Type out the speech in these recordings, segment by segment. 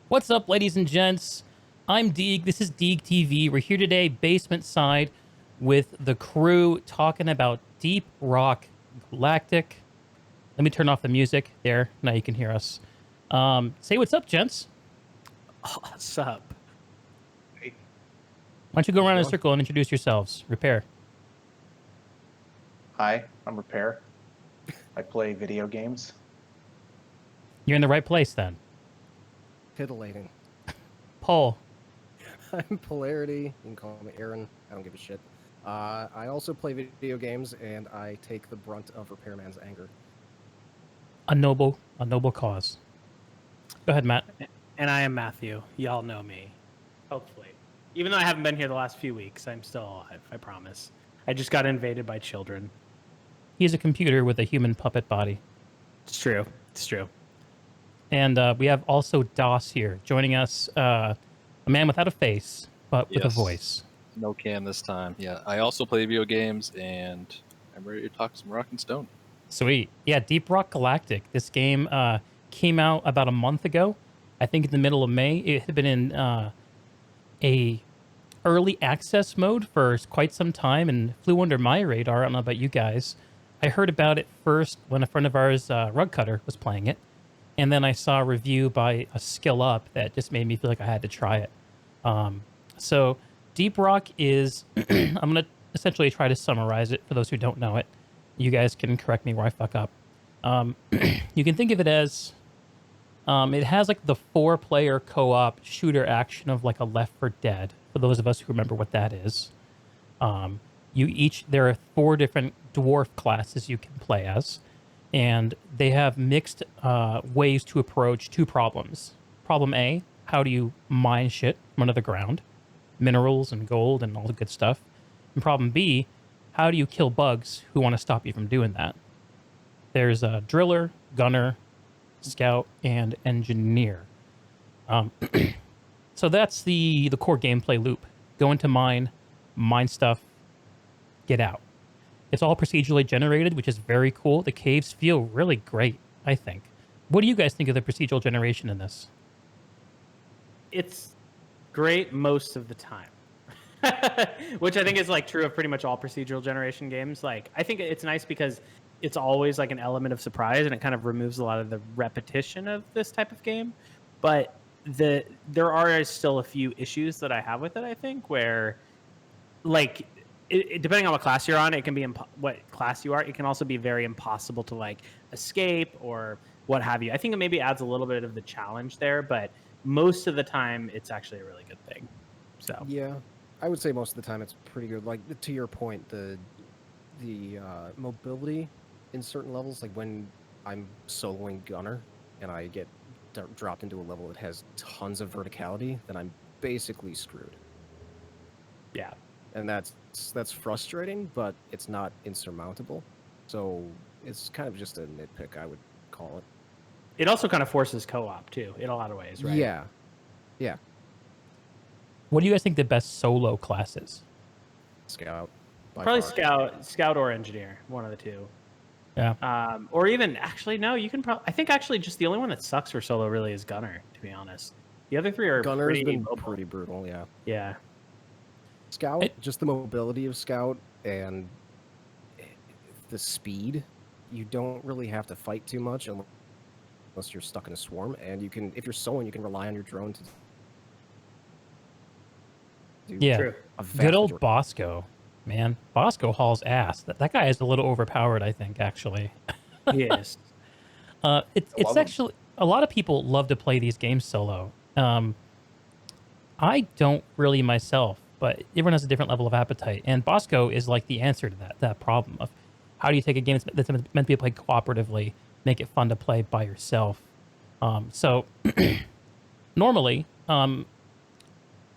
What's up, ladies and gents? I'm Deeg. This is Deeg TV. We're here today, Basementside, with the crew talking about Deep Rock Galactic. Let me turn off the music. There, now you can hear us. Say what's up, gents. What's up? Why don't you go around in a circle and introduce yourselves? Repair. Hi, I'm Repair. I play video games. You're in the right place then. Titillating. Paul. I'm Polarity. You can call me Aaron. I don't give a shit. I also play video games, and I take the brunt of Repairman's anger. A noble cause. Go ahead, Matt. And I am Matthew. Y'all know me. Hopefully. Even though I haven't been here the last few weeks, I'm still alive, I promise. I just got invaded by children. He's a computer with a human puppet body. It's true. It's true. And we have also DOS here, joining us, a man without a face, but with a voice. No cam this time. Yeah, I also play video games, and I'm ready to talk some Rock and Stone. Sweet. Yeah, Deep Rock Galactic. This game came out about a month ago. I think in the middle of May. It had been in a early access mode for quite some time and flew under my radar. I don't know about you guys. I heard about it first when a friend of ours, Rug Cutter, was playing it. And then I saw a review by a Skill Up that just made me feel like I had to try it. So Deep Rock is, I'm going to essentially try to summarize it for those who don't know it. You guys can correct me where I fuck up. You can think of it as, it has like the 4-player co-op shooter action of like a Left 4 Dead, for those of us who remember what that is. There are 4 different dwarf classes you can play as. And they have mixed ways to approach 2 problems. Problem A, how do you mine shit from under the ground? Minerals and gold and all the good stuff. And problem B, how do you kill bugs who want to stop you from doing that? There's a driller, gunner, scout, and engineer. So that's the core gameplay loop. Go into mine stuff, get out. It's all procedurally generated, which is very cool. The caves feel really great, I think. What do you guys think of the procedural generation in this? It's great most of the time. Which I think is like true of pretty much all procedural generation games. Like, I think it's nice because it's always like an element of surprise, and it kind of removes a lot of the repetition of this type of game. But there are still a few issues that I have with it, I think, where like depending on what class you're on, it can be what class you are. It can also be very impossible to like escape or what have you. I think it maybe adds a little bit of the challenge there, but most of the time it's actually a really good thing. So yeah, I would say most of the time it's pretty good. Like to your point, the mobility in certain levels, like when I'm soloing gunner and I get dropped into a level that has tons of verticality, then I'm basically screwed. Yeah. And that's frustrating, but it's not insurmountable. So it's kind of just a nitpick, I would call it. It also kind of forces co-op too, in a lot of ways, right? Yeah. Yeah. What do you guys think the best solo class is? Scout. Probably scout or engineer, one of the two. Yeah. Or even actually, no, you can probably. I think actually just the only one that sucks for solo really is gunner, to be honest. The other 3 are Gunner's been pretty brutal, yeah. Yeah. Scout, just the mobility of Scout and the speed. You don't really have to fight too much unless you're stuck in a swarm, and you can, if you're soloing, you can rely on your drone to do a good old Bosco, man. Bosco hauls ass. That guy is a little overpowered, I think, actually. Yes. It's actually, a lot of people love to play these games solo. I don't really myself, but everyone has a different level of appetite. And Bosco is like the answer to that problem of how do you take a game that's meant to be played cooperatively, make it fun to play by yourself. So normally,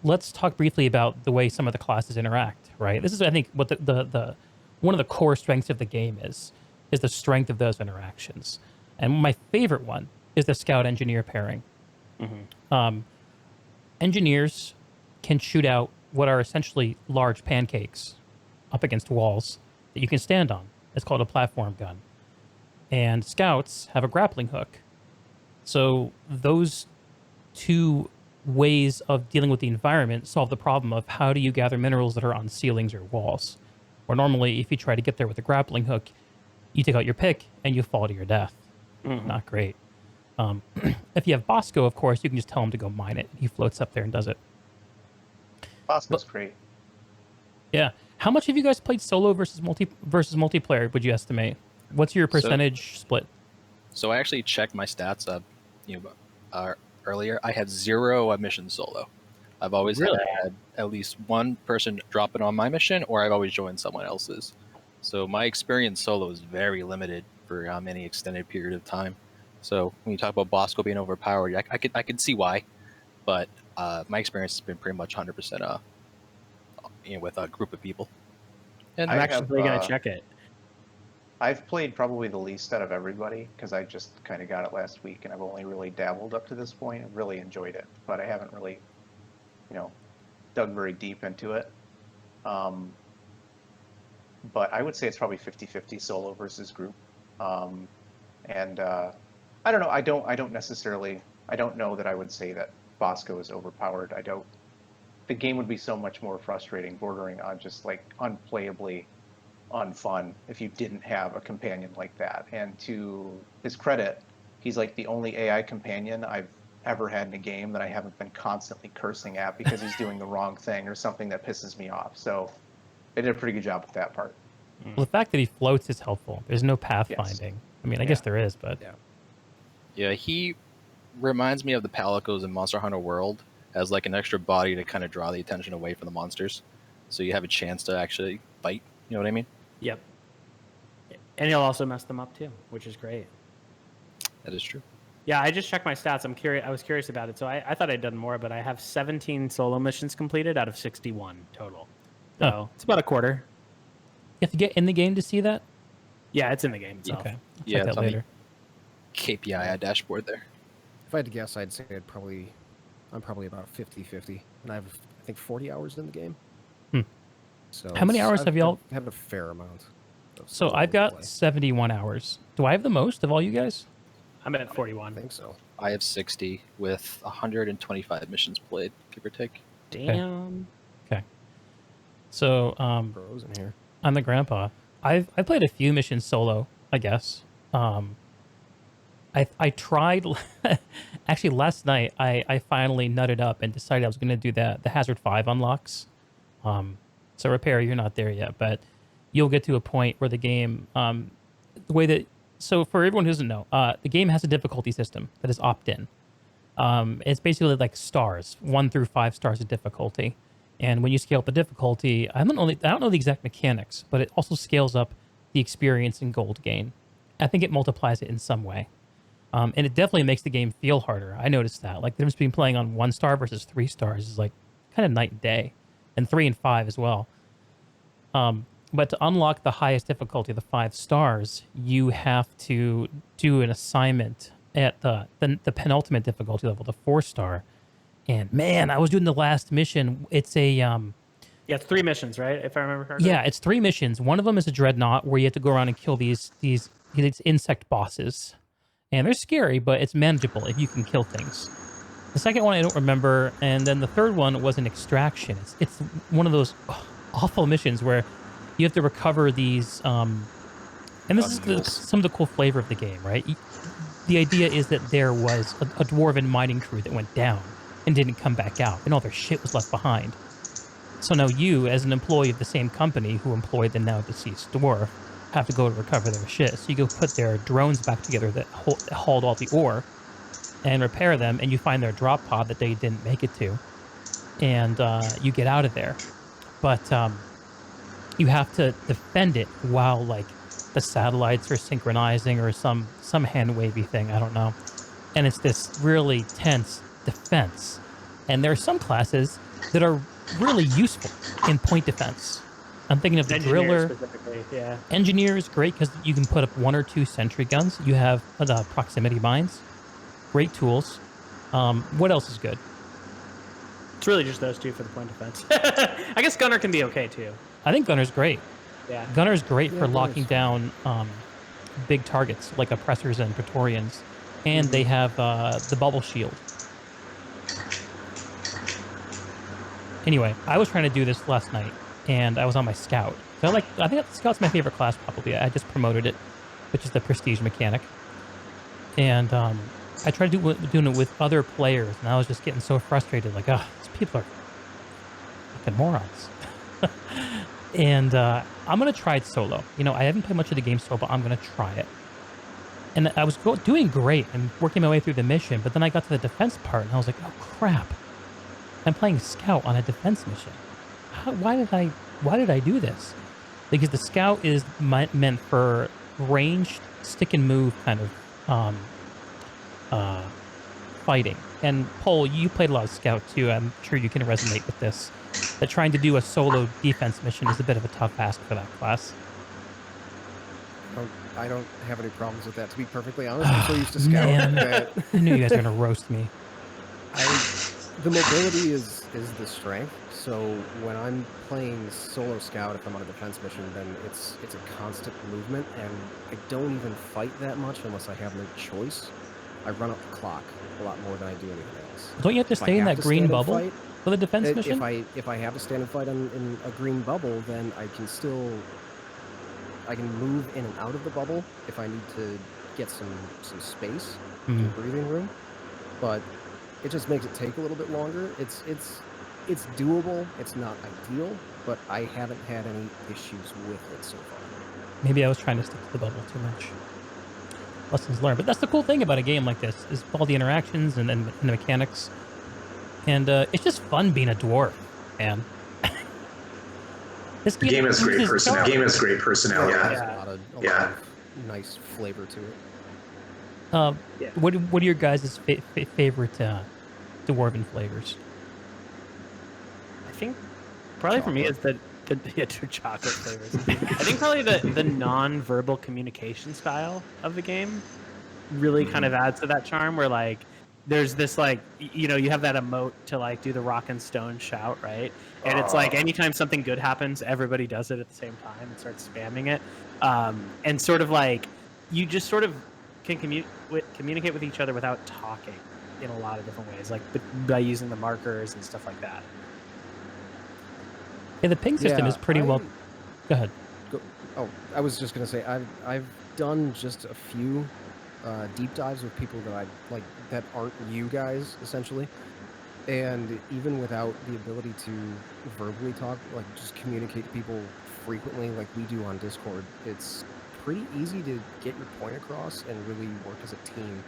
let's talk briefly about the way some of the classes interact, right? This is, I think, what the one of the core strengths of the game is the strength of those interactions. And my favorite one is the scout-engineer pairing. Mm-hmm. Engineers can shoot out what are essentially large pancakes up against walls that you can stand on. It's called a platform gun. And scouts have a grappling hook. So those two ways of dealing with the environment solve the problem of how do you gather minerals that are on ceilings or walls. Or normally, if you try to get there with a grappling hook, you take out your pick and you fall to your death. Not great. If you have Bosco, of course, you can just tell him to go mine it. He floats up there and does it. Bosco's great. Yeah. How much have you guys played solo versus multiplayer? Would you estimate? What's your percentage split? So I actually checked my stats earlier. I had 0 missions solo. I've always Really? had at least one person drop it on my mission, or I've always joined someone else's. So my experience solo is very limited for any extended period of time. So when you talk about Bosco being overpowered, I could see why, but my experience has been pretty much 100% with a group of people. And I'm I actually have, going to check it. I've played probably the least out of everybody because I just kind of got it last week, and I've only really dabbled up to this point. I've really enjoyed it, but I haven't really, dug very deep into it. But I would say it's probably 50-50 solo versus group. And I don't know. I don't necessarily. I don't know that I would say that Bosco is overpowered. I don't. The game would be so much more frustrating, bordering on just like unplayably unfun if you didn't have a companion like that. And to his credit, he's like the only AI companion I've ever had in a game that I haven't been constantly cursing at because he's doing the wrong thing or something that pisses me off. So they did a pretty good job with that part. Well, the fact that he floats is helpful. There's no pathfinding. I mean, I guess there is, but yeah, he reminds me of the Palicos in Monster Hunter World as like an extra body to kind of draw the attention away from the monsters, so you have a chance to actually fight. You know what I mean? Yep. And he'll also mess them up too, which is great. That is true. Yeah, I just checked my stats. I was curious about it. So I thought I'd done more, but I have 17 solo missions completed out of 61 total. So it's about a quarter. you have to get in the game to see that? Yeah, it's in the game itself. Okay. I'll Yeah, check that it's on the later. KPI dashboard there. If I had to guess, I'd say I'm probably about 50-50, and I think 40 hours in the game. Hmm. So How many hours have y'all- I've had a fair amount. So I've got 71 hours. Do I have the most of all you guys? I'm at 41. I think so. I have 60 with 125 missions played, give or take. Damn. Okay. So Pros in here. I'm the grandpa. I played a few missions solo, I guess. I tried actually last night. I finally nutted up and decided I was going to do the Hazard 5 unlocks. So Repair, you're not there yet, but you'll get to a point where the game the way that so for everyone who doesn't know, the game has a difficulty system that is opt-in. It's basically like stars, 1 through 5 stars of difficulty. And when you scale up the difficulty, I don't know the exact mechanics, but it also scales up the experience and gold gain. I think it multiplies it in some way. And it definitely makes the game feel harder. I noticed that. Like the difference between playing on 1 star versus 3 stars is like kind of night and day. And 3 and 5 as well. But to unlock the highest difficulty, the 5 stars, you have to do an assignment at the penultimate difficulty level, the 4 star. And man, I was doing the last mission. It's a Yeah, it's 3 missions, right? If I remember correctly. yeah, it's 3 missions. One of them is a dreadnought where you have to go around and kill these insect bosses, and they're scary, but it's manageable if you can kill things. The second one I don't remember, and then the third one was an extraction. It's one of those awful missions where you have to recover these. And this is some of the cool flavor of the game, right? The idea is that there was a dwarven mining crew that went down and didn't come back out, and all their shit was left behind. So now you, as an employee of the same company who employed the now deceased dwarf, have to go to recover their shit. So you go put their drones back together that hauled all the ore and repair them, and you find their drop pod that they didn't make it to, and you get out of there. But you have to defend it while like the satellites are synchronizing or some hand wavy thing, I don't know. And it's this really tense defense. And there are some classes that are really useful in point defense. I'm thinking of the Engineer driller. specifically, yeah. Engineer is great because you can put up 1 or 2 sentry guns. You have the proximity mines. Great tools. What else is good? It's really just those 2 for the point defense. I guess Gunner can be okay too. I think Gunner's great. Yeah. Gunner's great for Gunner's locking down big targets like oppressors and Praetorians. And they have the bubble shield. Anyway, I was trying to do this last night, and I was on my scout. So I think scout's my favorite class probably. I just promoted it, which is the prestige mechanic. And I tried doing it with other players, and I was just getting so frustrated. Like, oh, these people are fucking morons. And I'm gonna try it solo. You know, I haven't played much of the game solo, but I'm gonna try it. And I was doing great and working my way through the mission, but then I got to the defense part, and I was like, oh crap, I'm playing scout on a defense mission. Why did I do this? Because the scout is meant for ranged stick and move kind of fighting. And Paul, you played a lot of scout too. I'm sure you can resonate with this. That trying to do a solo defense mission is a bit of a tough ask for that class. I don't have any problems with that, to be perfectly honest. I'm so used to scout Man, that I knew you guys were gonna roast me. the mobility is the strength. So when I'm playing solo scout, if I'm on a defense mission, then it's a constant movement, and I don't even fight that much unless I have no choice. I run up the clock a lot more than I do anything else. Don't you have to If I stay in have that to green stand and bubble fight, for the defense mission? if I have to stand and fight in a green bubble, then I can move in and out of the bubble if I need to get some space, some breathing room. But it just makes it take a little bit longer. It's doable. It's not ideal, but I haven't had any issues with it so far. Maybe I was trying to stick to the bubble too much. Lessons learned. But that's the cool thing about a game like this, is all the interactions and the mechanics. And it's just fun being a dwarf, man. This The game has great personality. It Yeah. has Yeah. a lot of Yeah. nice flavor to it. Yeah. What are your guys' favorite dwarven flavors? I think probably for me is the chocolate flavors. I think probably the non-verbal communication style of the game really kind of adds to that charm, where like there's this like you have that emote to like do the rock and stone shout, right? And it's like anytime something good happens, everybody does it at the same time and starts spamming it, and sort of like you just sort of can communicate with each other without talking in a lot of different ways, like by using the markers and stuff like that. Yeah, the ping system is pretty well. Go ahead. I was just gonna say I've done just a few deep dives with people that I like that aren't you guys essentially, and even without the ability to verbally talk, like just communicate to people frequently like we do on Discord, it's pretty easy to get your point across and really work as a team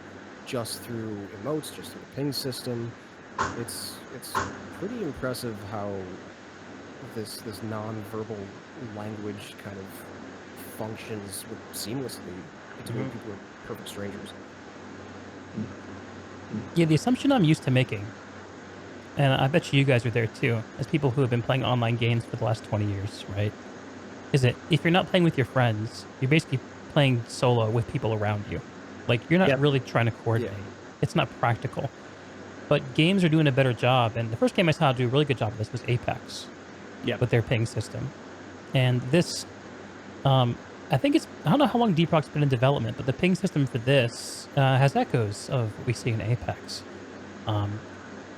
just through emotes, just through the ping system. It's pretty impressive how this non-verbal language kind of functions seamlessly between people who are perfect strangers. Yeah, the assumption I'm used to making, and I bet you guys are there too, as people who have been playing online games for the last 20 years, right? Is that if you're not playing with your friends, you're basically playing solo with people around you. Like, you're not really trying to coordinate. Yeah. It's not practical. But games are doing a better job, and the first game I saw do a really good job of this was Apex. With their ping system. And this, I think I don't know how long Deep Rock's been in development, but the ping system for this has echoes of what we see in Apex. And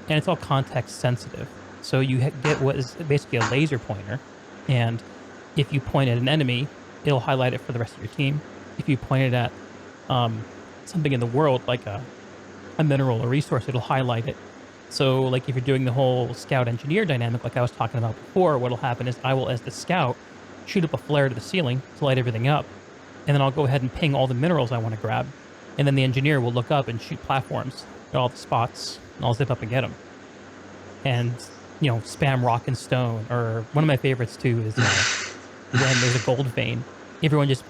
it's all context sensitive. So you get what is basically a laser pointer, and if you point at an enemy, it'll highlight it for the rest of your team. If you point it at something in the world, like a mineral or resource, it'll highlight it. So, like, if you're doing the whole scout-engineer dynamic, like I was talking about before, what'll happen is I will, as the scout, shoot up a flare to the ceiling to light everything up, and then I'll go ahead and ping all the minerals I want to grab, and then the engineer will look up and shoot platforms at all the spots, and I'll zip up and get them. And, spam rock and stone, or one of my favorites, too, is when there's a gold vein, everyone just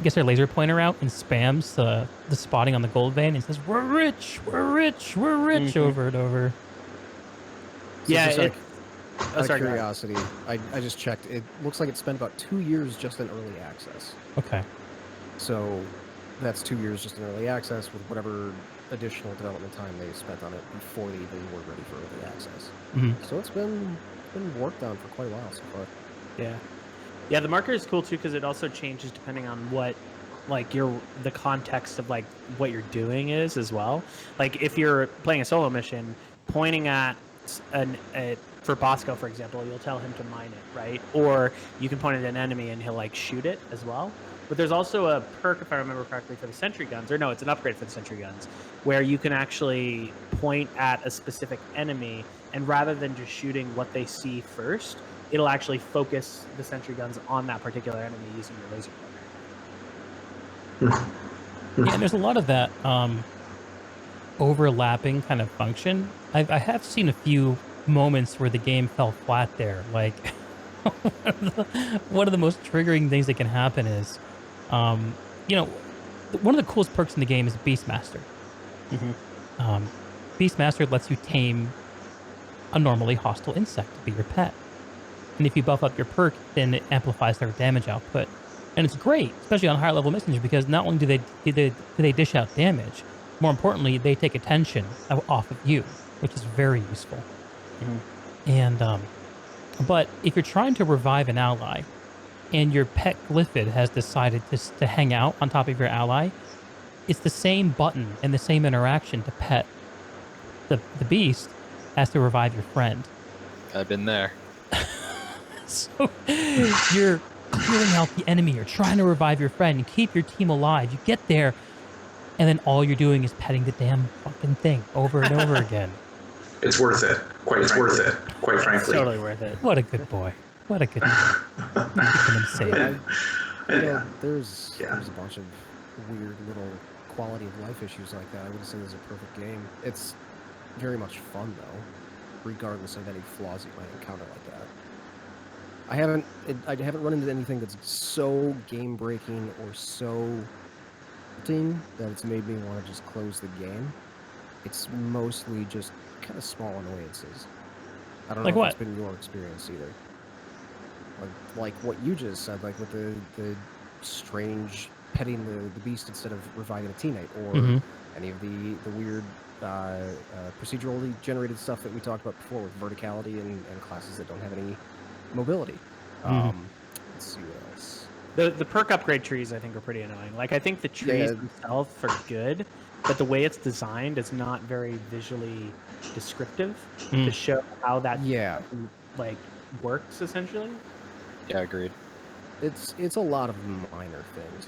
gets their laser pointer out and spams the spotting on the gold vein and says, we're rich, over and over. So Yeah, just Oh, out sorry, of go ahead. curiosity, I just checked. It looks like it spent about 2 years just in early access. Okay. So that's 2 years just in early access with whatever additional development time they spent on it before they even were ready for early access. So it's been worked on for quite a while so far. Yeah, the marker is cool too because it also changes depending on what, like, the context of like what you're doing is as well. Like if you're playing a solo mission, pointing at for Bosco, for example, you'll tell him to mine it, right? Or you can point at an enemy and he'll like shoot it as well. But there's also a perk, if I remember correctly, for the sentry guns, or no, it's an upgrade for the sentry guns, where you can actually point at a specific enemy, and rather than just shooting what they see first, it'll actually focus the sentry guns on that particular enemy using your laser pointer. Yeah, and there's a lot of that overlapping kind of function. I have seen a few moments where the game fell flat there. Like, one of the most triggering things that can happen is, you know, one of the coolest perks in the game is Beastmaster. Beastmaster lets you tame a normally hostile insect to be your pet. And if you buff up your perk, then it amplifies their damage output. And it's great, especially on higher level missions, because not only do they dish out damage, more importantly, they take attention off of you, which is very useful. And but if you're trying to revive an ally, and your pet Glyphid has decided to hang out on top of your ally, it's the same button and the same interaction to pet the beast as to revive your friend. I've been there. So you're clearing out the enemy, you're trying to revive your friend and keep your team alive. You get there, and then all you're doing is petting the damn fucking thing over and over again. It's worth it. Quite frankly. Totally worth it. What a good boy. What a good boy. There's a bunch of weird little quality of life issues like that. I wouldn't say this is a perfect game. It's very much fun though, regardless of any flaws you might encounter like that. I haven't run into anything that's so game breaking or so that it's made me want to just close the game. It's mostly just kind of small annoyances. I don't know if it's been your experience either. Like what you just said, like with the strange petting the beast instead of reviving a teammate, or any of the weird procedurally generated stuff that we talked about before with verticality and classes that don't have any mobility. Let's see what else. The perk upgrade trees, I think, are pretty annoying. Like, I think the trees themselves are good, but the way it's designed is not very visually descriptive to show how that like works essentially. Yeah, agreed. It's a lot of minor things,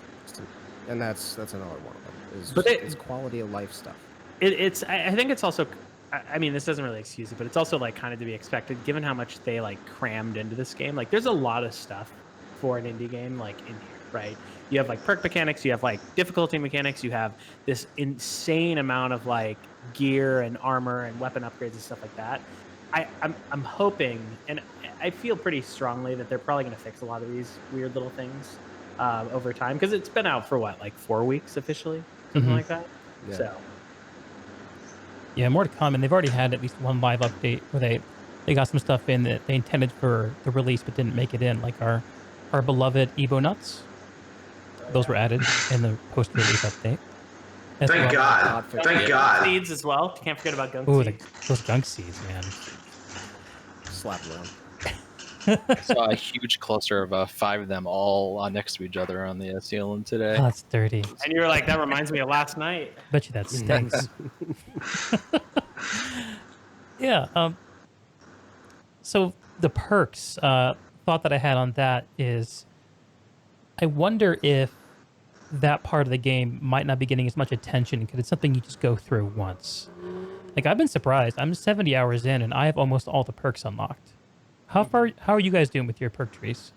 and that's another one of them. It's quality of life stuff. I think it's also, I mean, this doesn't really excuse it, but it's also like kind of to be expected given how much they like crammed into this game. Like, there's a lot of stuff for an indie game like in here, right? You have like perk mechanics, you have like difficulty mechanics, you have this insane amount of like gear and armor and weapon upgrades and stuff like that. I'm hoping, and I feel pretty strongly that they're probably going to fix a lot of these weird little things over time, because it's been out for what, like 4 weeks officially, something like that. Yeah. So yeah, more to come, and they've already had at least one live update where they got some stuff in that they intended for the release but didn't make it in, like our beloved Evo nuts. Those were added in the post-release update. Thank God. Thank God. Seeds as well. Can't forget about gunk Ooh, seeds. those gunk seeds, man. Slap around. I saw a huge cluster of 5 of them all next to each other on the ceiling today. Oh, that's dirty. And you were like, that reminds me of last night. Bet you that stinks. Yeah. So the perks, thought that I had on that is, I wonder if that part of the game might not be getting as much attention because it's something you just go through once. Like, I've been surprised. I'm 70 hours in and I have almost all the perks unlocked. How are you guys doing with your perk trees?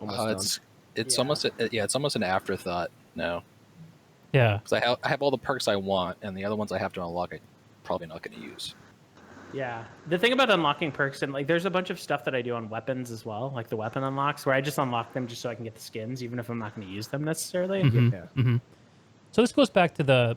It's almost an afterthought now. Yeah. Because I have all the perks I want, and the other ones I have to unlock, I'm probably not going to use. Yeah. The thing about unlocking perks, and like there's a bunch of stuff that I do on weapons as well, like the weapon unlocks, where I just unlock them just so I can get the skins, even if I'm not going to use them necessarily. So this goes back to the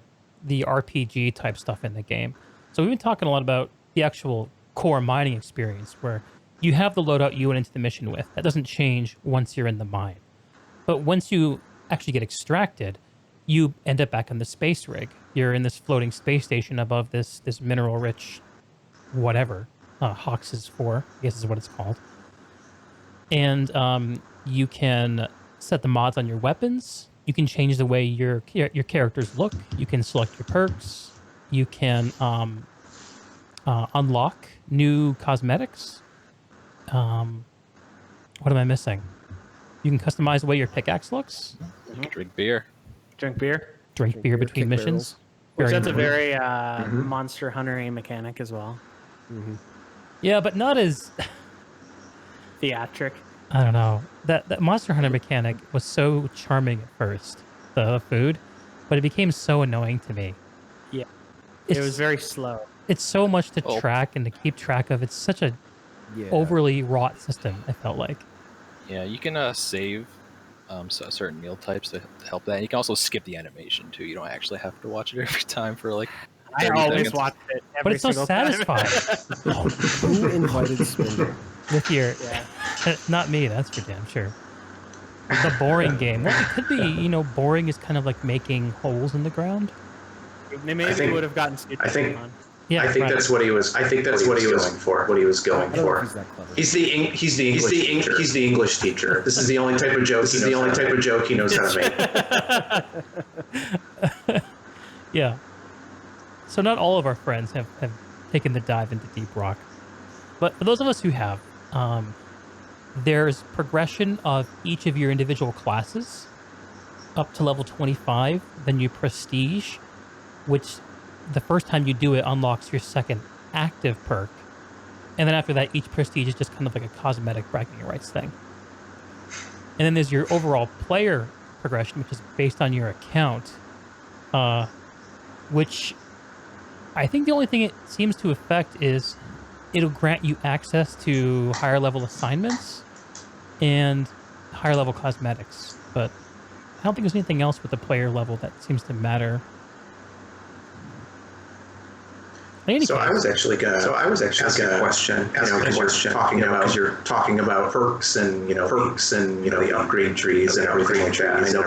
RPG type stuff in the game. So we've been talking a lot about the actual core mining experience, where you have the loadout you went into the mission with. That doesn't change once you're in the mine. But once you actually get extracted, you end up back on the space rig. You're in this floating space station above this mineral-rich whatever, Hoxxes IV, I guess is what it's called. And you can set the mods on your weapons. You can change the way your characters look. You can select your perks. You can unlock new cosmetics. What am I missing? You can customize the way your pickaxe looks. You can drink beer. Drink beer. Drink beer between kick missions. Which Very that's a important. very Monster Hunter-y mechanic as well. Yeah, but not as Theatric. I don't know. That Monster Hunter mechanic was so charming at first, the food, but it became so annoying to me. Yeah. It's, It was very slow. It's so much to Oh. track and to keep track of. It's such a Yeah. overly wrought system, I felt like. Yeah, you can save certain meal types to help that. And you can also skip the animation too. You don't actually have to watch it every time for like. I 30 always seconds. watch it every But it's so single time. satisfying. Who invited Spindle? With your Yeah. not me, that's for damn sure. The boring game. Well, it could be, boring is kind of like making holes in the ground. Maybe I think- would have gotten Stitch I think- on. Yeah, I think right. that's what he was. I think that's what he was going for. What he was going I don't know if for. he's that clever. He's the English teacher. This is the only type of joke. This is the only type of joke he knows how to make. Yeah. So not all of our friends have taken the dive into Deep Rock. But for those of us who have, there's progression of each of your individual classes up to level 25. Then you prestige, which the first time you do it unlocks your second active perk. And then after that, each prestige is just kind of like a cosmetic bragging rights thing. And then there's your overall player progression, which is based on your account, which I think the only thing it seems to affect is it'll grant you access to higher level assignments and higher level cosmetics. But I don't think there's anything else with the player level that seems to matter. In any So case, I was actually gonna ask a question. Because you're talking about perks and the upgrade trees and everything like that. I know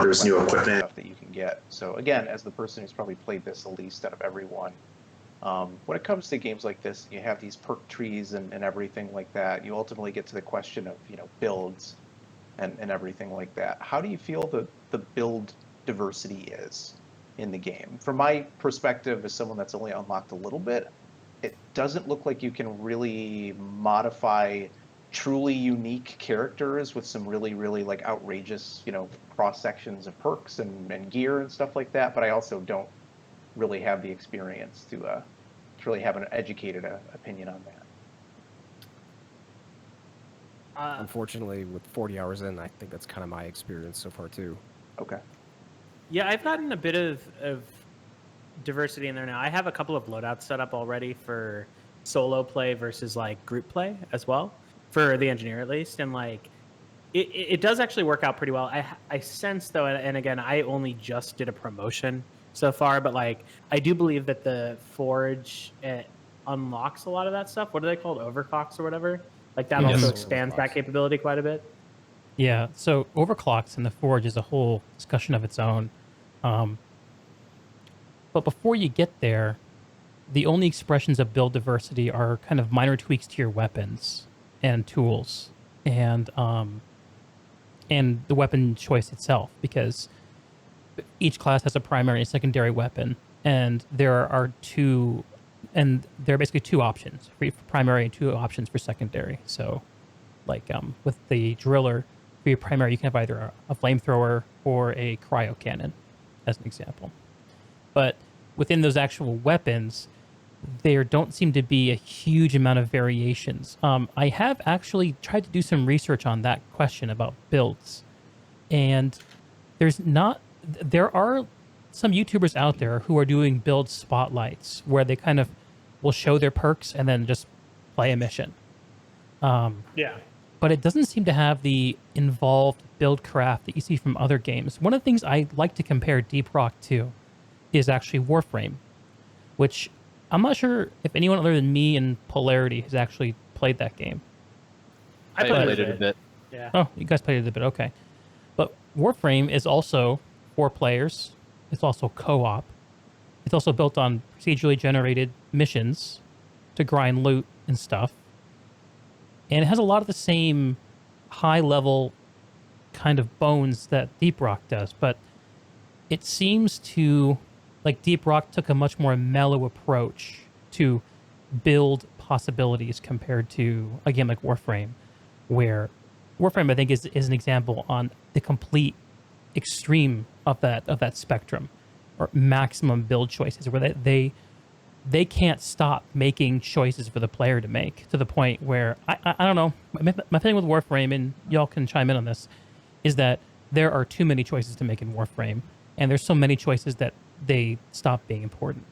there's new equipment. Stuff that you can get. So again, as the person who's probably played this the least out of everyone, when it comes to games like this, you have these perk trees and everything like that. You ultimately get to the question of builds and everything like that. How do you feel the build diversity is in the game? From my perspective, as someone that's only unlocked a little bit, it doesn't look like you can really modify truly unique characters with some really, really like outrageous, cross sections of perks and gear and stuff like that. But I also don't really have the experience to really have an educated opinion on that. Unfortunately, with 40 hours in, I think that's kind of my experience so far too. Okay. Yeah, I've gotten a bit of diversity in there now. I have a couple of loadouts set up already for solo play versus like group play as well, for the engineer at least. And like, it does actually work out pretty well. I sense though, and again, I only just did a promotion so far, but like, I do believe that the Forge unlocks a lot of that stuff. What are they called? Overclocks or whatever? Like that Yes. also expands Overclocks. that capability quite a bit. yeah, so Overclocks and the Forge is a whole discussion of its own. But before you get there, the only expressions of build diversity are kind of minor tweaks to your weapons and tools and the weapon choice itself, because each class has a primary and secondary weapon, and there are basically two options for primary and two options for secondary. So like with the driller, for your primary, you can have either a flamethrower or a cryo cannon, as an example. But within those actual weapons, there don't seem to be a huge amount of variations. I have actually tried to do some research on that question about builds, and there are some YouTubers out there who are doing build spotlights where they kind of will show their perks and then just play a mission. Yeah. But it doesn't seem to have the involved build craft that you see from other games. One of the things I like to compare Deep Rock to is actually Warframe, which I'm not sure if anyone other than me and Polarity has actually played that game. I played it a bit. Yeah. Oh, you guys played it a bit, okay. But Warframe is also 4 players. It's also co-op. It's also built on procedurally generated missions to grind loot and stuff. And it has a lot of the same high-level kind of bones that Deep Rock does, but it seems to, like, Deep Rock took a much more mellow approach to build possibilities compared to a game like Warframe, where Warframe I think is an example on the complete extreme of that spectrum, or maximum build choices, where they can't stop making choices for the player to make, to the point where I don't know. My thing with Warframe, and y'all can chime in on this, is that there are too many choices to make in Warframe, and there's so many choices that they stop being important.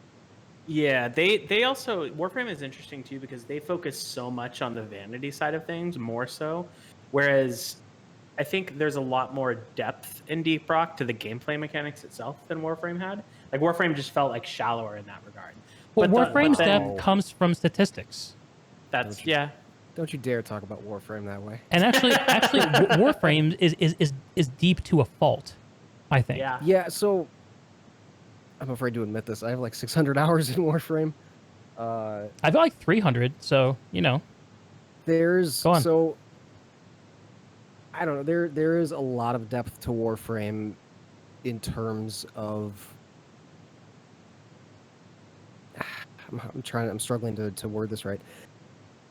Yeah, they also, Warframe is interesting too because they focus so much on the vanity side of things, more so, whereas I think there's a lot more depth in Deep Rock to the gameplay mechanics itself than Warframe had. Like Warframe just felt like shallower in that regard. Well, But Warframe's then- depth comes from statistics, That's yeah. Don't you dare talk about Warframe that way. and actually, Warframe is deep to a fault, I think. Yeah. Yeah, so I'm afraid to admit this. I have like 600 hours in Warframe. I've got like 300, so There's Go on. so I don't know. There is a lot of depth to Warframe in terms of I'm struggling to word this right.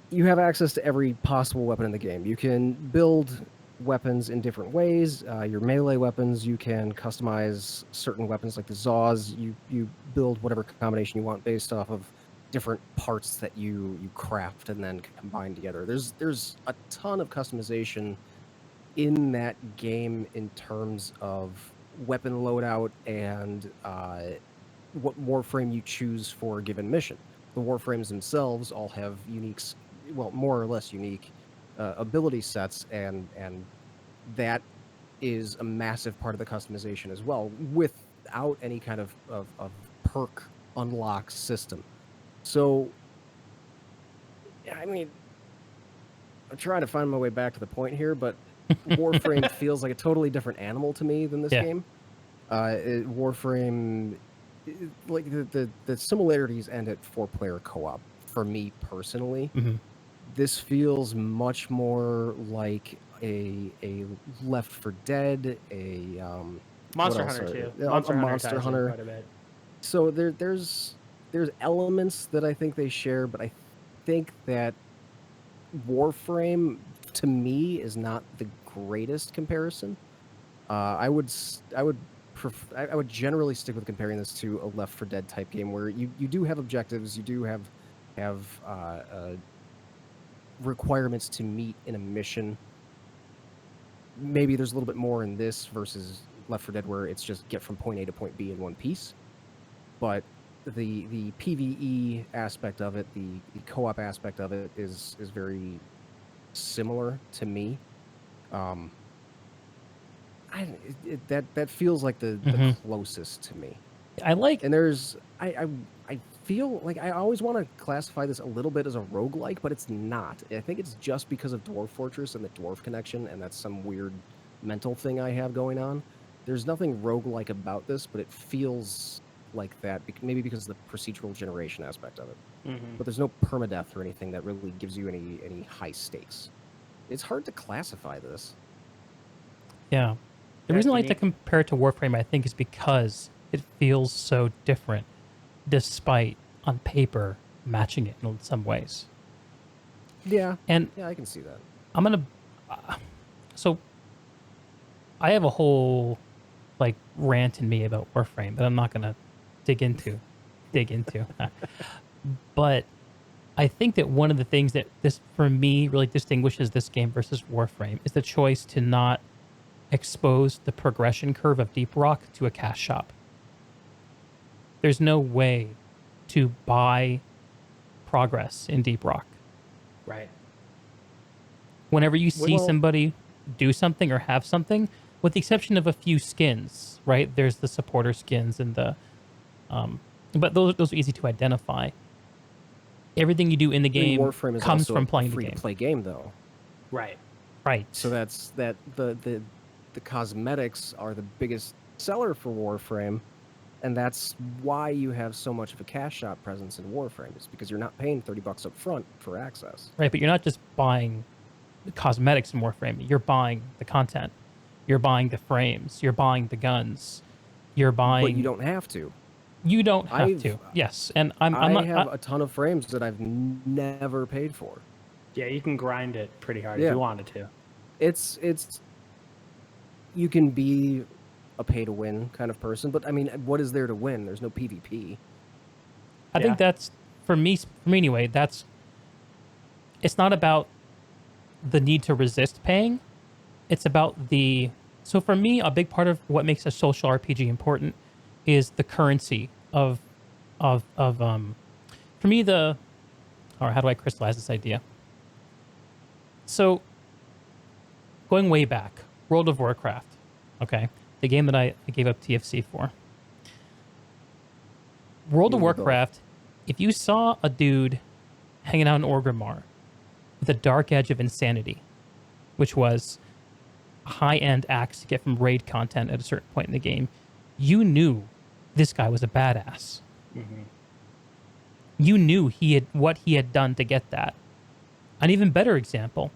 You have access to every possible weapon in the game. You can build weapons in different ways. Your melee weapons, you can customize certain weapons like the Zaws. You build whatever combination you want based off of different parts that you craft and then combine together. There's a ton of customization in that game in terms of weapon loadout and what Warframe you choose for a given mission. The Warframes themselves all have unique, well, more or less unique ability sets, and that is a massive part of the customization as well, without any kind of perk unlock system. So, I mean, I'm trying to find my way back to the point here, but Warframe feels like a totally different animal to me than this Yeah. game. Warframe, like the similarities end at 4-player co-op for me personally. Mhm. This feels much more like a Left 4 Dead, a Monster what else Hunter are- too. a Monster ties in Hunter. quite a bit. So there's elements that I think they share, but I think that Warframe to me is not the greatest comparison. I would generally stick with comparing this to a Left 4 Dead type game where you do have objectives, you do have requirements to meet in a mission. Maybe there's a little bit more in this versus Left 4 Dead where it's just get from point A to point B in one piece. But the PvE aspect of it, the co-op aspect of it is very similar to me. That feels like the Mhm. closest to me. I like. And there's I feel like I always want to classify this a little bit as a roguelike, but it's not. I think it's just because of Dwarf Fortress and the dwarf connection, and that's some weird mental thing I have going on. There's nothing roguelike about this, but it feels like that, maybe because of the procedural generation aspect of it. Mhm. But there's no permadeath or anything that really gives you any high stakes. It's hard to classify this. Yeah. The Yeah, reason I like to unique. compare it to Warframe, I think, is because it feels so different, despite on paper matching it in some ways. Yeah, And I can see that. I'm gonna. So, I have a whole like rant in me about Warframe that I'm not gonna dig into. But I think that one of the things that this, for me, really distinguishes this game versus Warframe is the choice to not expose the progression curve of Deep Rock to a cash shop. There's no way to buy progress in Deep Rock. Right. Whenever you see Well- somebody do something or have something, with the exception of a few skins, right? There's the supporter skins and the, but those are easy to identify. Everything you do in the I mean, game Warframe is comes also from a playing the free game. to play game though. Right. Right. So that's the cosmetics are the biggest seller for Warframe, and that's why you have so much of a cash shop presence in Warframe. Is because you're not paying $30 up front for access. Right, but you're not just buying the cosmetics in Warframe. You're buying the content. You're buying the frames. You're buying the guns. You're buying. But you don't have to. You don't have I've- to. Yes, and I'm I not. have a ton of frames that I've never paid for. Yeah, you can grind it pretty hard if Yeah. you wanted to. It's you can be a pay to win kind of person, but I mean, what is there to win? There's no PvP. I Yeah. think that's for me anyway. It's not about the need to resist paying. It's about so for me, a big part of what makes a social RPG important is the currency of for me or how do I crystallize this idea? So going way back, World of Warcraft, okay, the game that I gave up TFC for. World of Me both. Warcraft, if you saw a dude hanging out in Orgrimmar with a dark edge of insanity, which was a high-end axe to get from raid content at a certain point in the game, you knew this guy was a badass. You knew what he had done to get that. An even better example,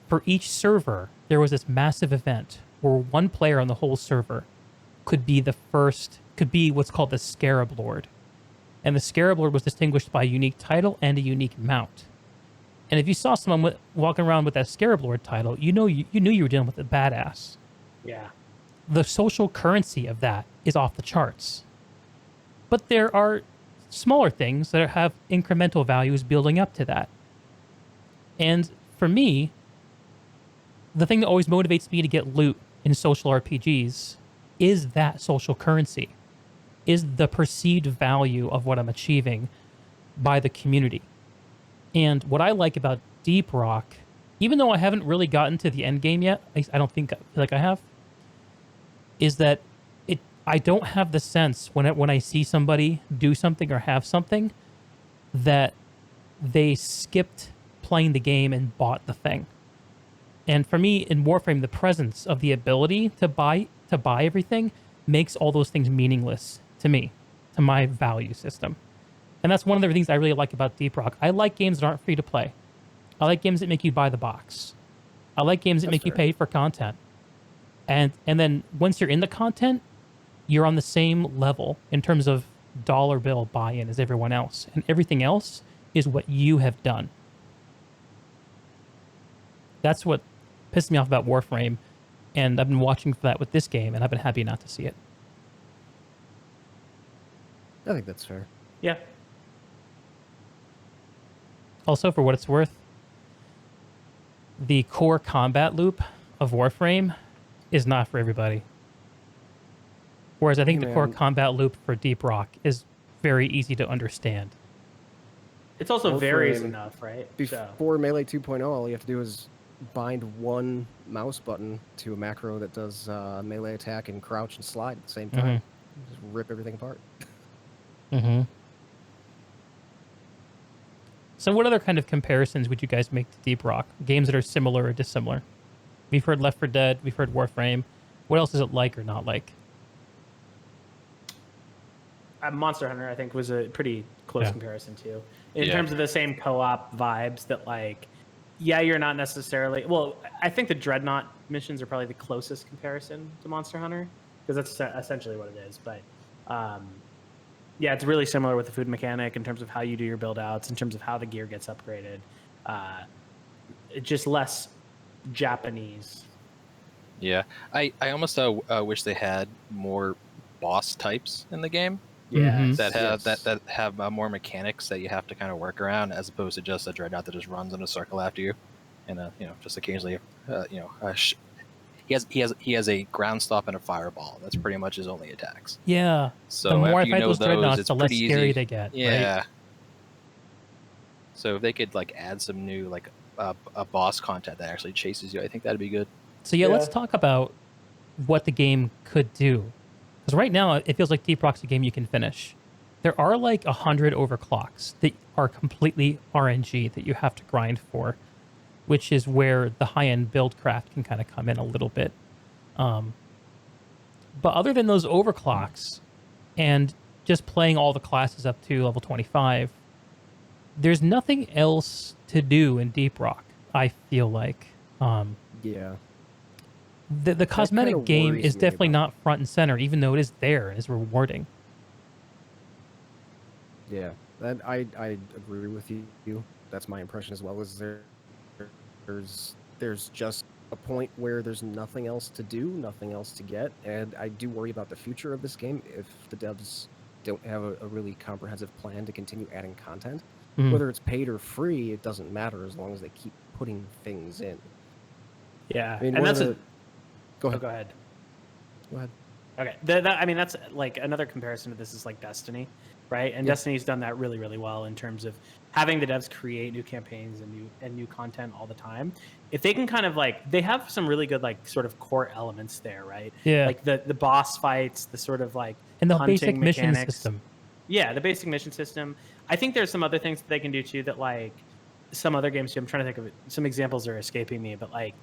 for each server, there was this massive event where one player on the whole server could be what's called the Scarab Lord. And the Scarab Lord was distinguished by a unique title and a unique mount. And if you saw someone walking around with that Scarab Lord title, you knew you were dealing with a badass. Yeah. The social currency of that is off the charts. But there are smaller things that have incremental values building up to that. And for me, the thing that always motivates me to get loot in social RPGs is that social currency, is the perceived value of what I'm achieving by the community. And what I like about Deep Rock, even though I haven't really gotten to the end game yet, I don't feel like I have, is that I don't have the sense when I see somebody do something or have something that they skipped playing the game and bought the thing. And for me, in Warframe, the presence of the ability to buy everything makes all those things meaningless to me, to my value system. And that's one of the things I really like about Deep Rock. I like games that aren't free to play. I like games that make you buy the box. I like games that make you pay for content. And then once you're in the content, you're on the same level in terms of dollar bill buy-in as everyone else. And everything else is what you have done. That's what pissed me off about Warframe. And I've been watching for that with this game, and I've been happy not to see it. I think that's fair. Yeah. Also, for what it's worth, the core combat loop of Warframe is not for everybody. Whereas I think Hey, the core man. combat loop for Deep Rock is very easy to understand. It's also Warframe, varies enough, right? Before Melee 2.0, all you have to do is bind one mouse button to a macro that does melee attack and crouch and slide at the same time. Just rip everything apart. Mm-hmm. So what other kind of comparisons would you guys make to Deep Rock? Games that are similar or dissimilar? We've heard Left 4 Dead. We've heard Warframe. What else is it like or not like? Monster Hunter, I think, was a pretty close Yeah. comparison too, in Yeah. terms of the same co-op vibes. That like, yeah, you're not necessarily. Well, I think the Dreadnought missions are probably the closest comparison to Monster Hunter because that's essentially what it is. But yeah, it's really similar with the food mechanic in terms of how you do your build outs, in terms of how the gear gets upgraded. It's just less Japanese. Yeah, I almost wish they had more boss types in the game Yeah, Mhm. that have more mechanics that you have to kind of work around, as opposed to just a dreadnought that just runs in a circle after you, and just occasionally he has a ground stop and a fireball. That's pretty much his only attacks. Yeah. So The more I after you fight know those Dreadnoughts, it's the less pretty scary easy. they get. Yeah. Right? So if they could like add some new like a boss content that actually chases you, I think that'd be good. So yeah, let's Yeah. talk about what the game could do. Because right now, it feels like Deep Rock's a game you can finish. There are like 100 overclocks that are completely RNG that you have to grind for, which is where the high-end build craft can kind of come in a little bit. But other than those overclocks and just playing all the classes up to level 25, there's nothing else to do in Deep Rock, I feel like. Yeah. The cosmetic kinda game worries is me definitely about not front and center, even though it is there and is rewarding. Yeah, that I agree with you. That's my impression as well. Is there's just a point where there's nothing else to do, nothing else to get, and I do worry about the future of this game if the devs don't have a really comprehensive plan to continue adding content. Mhm. Whether it's paid or free, it doesn't matter as long as they keep putting things in. Yeah, I mean, and that's go Oh, ahead. go ahead. Go ahead. Okay, I mean, that's like another comparison to this is like Destiny, right? And Yeah. Destiny's done that really, really well in terms of having the devs create new campaigns and new content all the time. If they can kind of like, they have some really good like sort of core elements there, right? Yeah. Like the boss fights, the sort of like And the hunting basic mission mechanics. system. Yeah, the basic mission system. I think there's some other things that they can do too that like some other games do. I'm trying to think of it. Some examples are escaping me, but like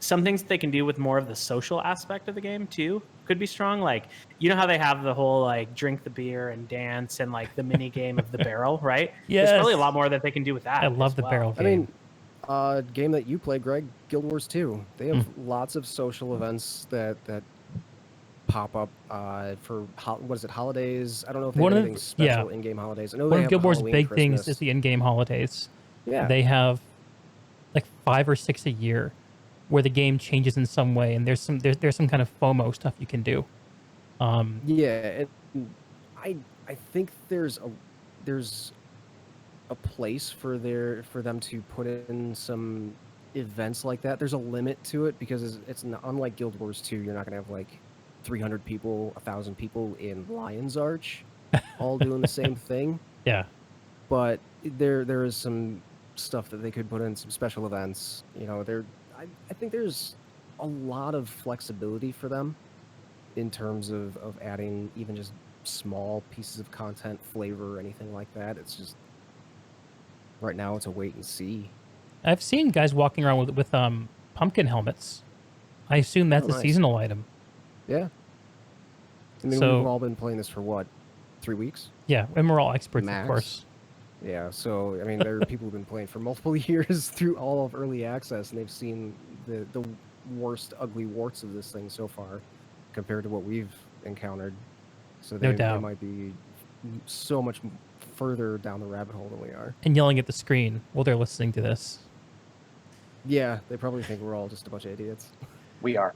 some things that they can do with more of the social aspect of the game too could be strong. Like, you know how they have the whole like drink the beer and dance and like the mini game of the barrel, right? There's probably a Yes. lot more that they can do with that. I love as the well. barrel I game. mean, game that you play, Greg, Guild Wars 2. They have lots of social events that pop up for what is it, holidays? I don't know if they One have of anything the- special yeah. in-game holidays. I know One they of have Guild Wars' Halloween, big things Christmas. is the in-game holidays. Yeah, They have like 5 or 6 a year where the game changes in some way, and there's some kind of FOMO stuff you can do. yeah. And I think there's a place for them to put in some events like that. There's a limit to it because it's not, unlike Guild Wars 2, you're not gonna have like 300 people, 1,000 people in Lion's Arch all doing the same thing. Yeah. But there is some stuff that they could put in, some special events. You know, I think there's a lot of flexibility for them in terms of adding even just small pieces of content, flavor, or anything like that. It's just right now it's a wait and see. I've seen guys walking around with pumpkin helmets. I assume that's Oh, a nice. seasonal item. Yeah. I mean, So- we've all been playing this for what, 3 weeks? Yeah, and we're all experts, Max. of course. Yeah, so I mean, there are people who've been playing for multiple years through all of early access, and they've seen the worst ugly warts of this thing so far, compared to what we've encountered. So No they doubt. might be so much further down the rabbit hole than we are. And yelling at the screen while they're listening to this. Yeah, they probably think we're all just a bunch of idiots. We are.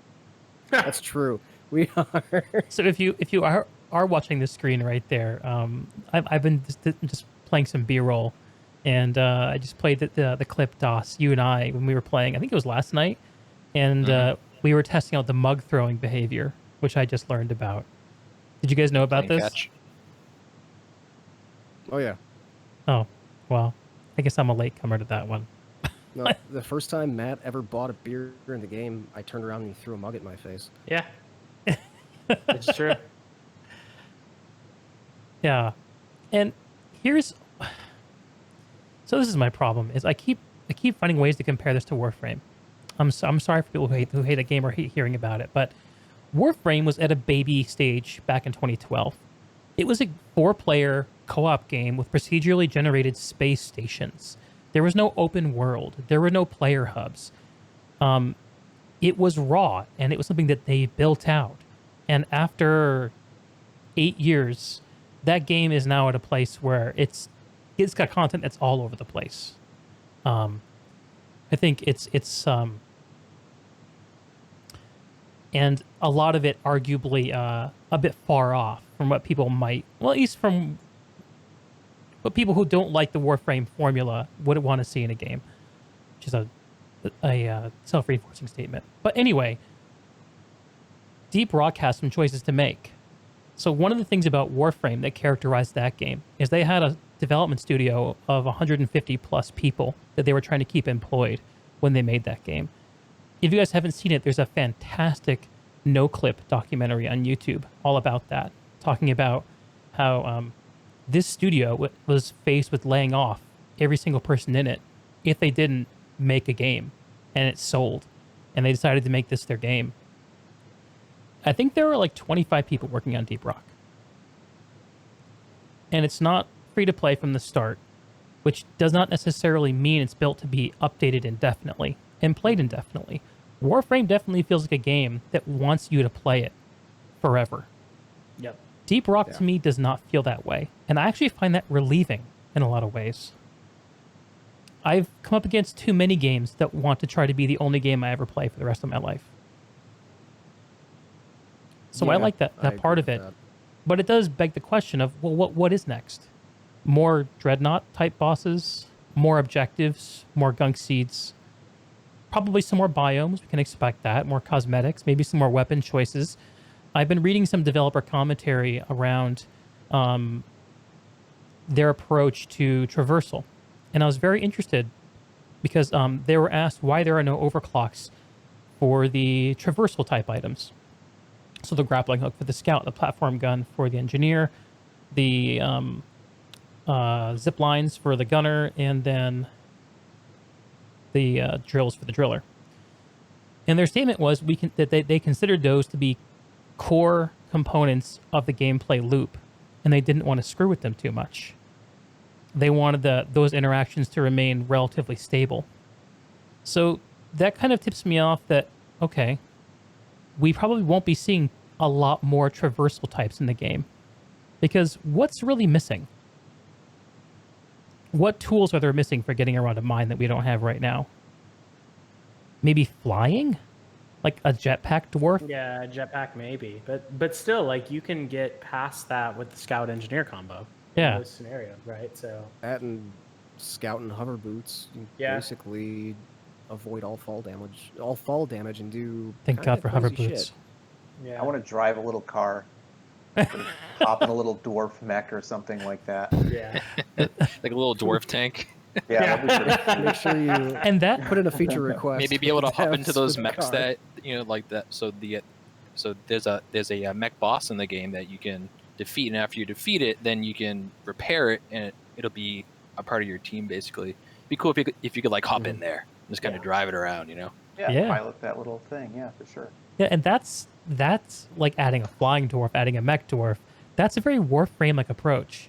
That's true. We are. So if you are watching the screen right there, I've been just playing some B-roll, and I just played the clip, DOS, you and I, when we were playing. I think it was last night, and we were testing out the mug throwing behavior, which I just learned about. Did you guys know about Playing this? catch. Oh yeah. Oh, well, I guess I'm a latecomer to that one. No, the first time Matt ever bought a beer in the game, I turned around and he threw a mug at my face. Yeah, it's true. Yeah, and here's so this is my problem is I keep finding ways to compare this to Warframe. I'm sorry for people who hate the game or hate hearing about it, but Warframe was at a baby stage back in 2012. It was a 4-player co-op game with procedurally generated space stations. There was no open world. There were no player hubs. It was raw, and it was something that they built out. And after 8 years, that game is now at a place where it's got content that's all over the place. I think it's and a lot of it arguably a bit far off from what people might, well, at least from what people who don't like the Warframe formula would want to see in a game, which is a self-reinforcing statement. But anyway, Deep Rock has some choices to make. So one of the things about Warframe that characterized that game is they had a development studio of 150 plus people that they were trying to keep employed when they made that game. If you guys haven't seen it, there's a fantastic no-clip documentary on YouTube all about that, talking about how this studio was faced with laying off every single person in it if they didn't make a game, and it sold, and they decided to make this their game. I think there were like 25 people working on Deep Rock. And it's not free to play from the start, which does not necessarily mean it's built to be updated indefinitely and played indefinitely. Warframe definitely feels like a game that wants you to play it forever. Yep. Deep Rock Yeah. to me does not feel that way, and I actually find that relieving in a lot of ways. I've come up against too many games that want to try to be the only game I ever play for the rest of my life. So I Yeah, like that I part of agree it, with that. but it does beg the question of, well, what is next? More Dreadnought type bosses, more objectives, more gunk seeds, probably some more biomes. We can expect that, more cosmetics, maybe some more weapon choices. I've been reading some developer commentary around their approach to traversal, and I was very interested because they were asked why there are no overclocks for the traversal type items. So the grappling hook for the scout, the platform gun for the engineer, the zip lines for the gunner, and then the drills for the driller. And their statement was that they considered those to be core components of the gameplay loop, and they didn't want to screw with them too much. They wanted those interactions to remain relatively stable. So that kind of tips me off that, okay, we probably won't be seeing a lot more traversal types in the game. Because what's really missing? What tools are there missing for getting around a mine that we don't have right now? Maybe flying? Like a jetpack dwarf? Yeah, jetpack maybe, but still, like you can get past that with the scout engineer combo. Yeah. In those scenarios, right? So That and scout and hover boots, you Yeah. basically avoid all fall damage, and do Thank kinda God for hover crazy boots. shit. yeah, I want to drive a little car, hop in a little dwarf mech or something like that. yeah. Like a little dwarf tank. Yeah, that'd be pretty. Make sure you And that put in a feature request. Maybe be able to with hop into devs those for the mechs car. that like that. So there's a mech boss in the game that you can defeat, and after you defeat it, then you can repair it, and it'll be a part of your team basically. It'd be cool if you could like hop in there and just kind of Yeah. drive it around, Yeah, Yeah. pilot that little thing. Yeah, for sure. Yeah, and that's like adding a flying dwarf, adding a mech dwarf. That's a very Warframe-like approach.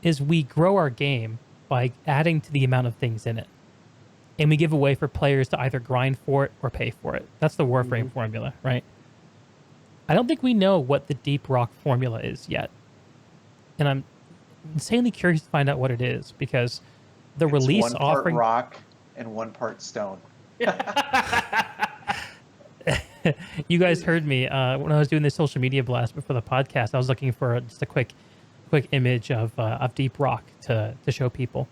Is we grow our game by adding to the amount of things in it, and we give a way for players to either grind for it or pay for it. That's the Warframe formula, right? I don't think we know what the Deep Rock formula is yet, and I'm insanely curious to find out what it is because the It's release one part offering. rock and one part stone. You guys heard me when I was doing the social media blast before the podcast. I was looking for just a quick image of Deep Rock to show people.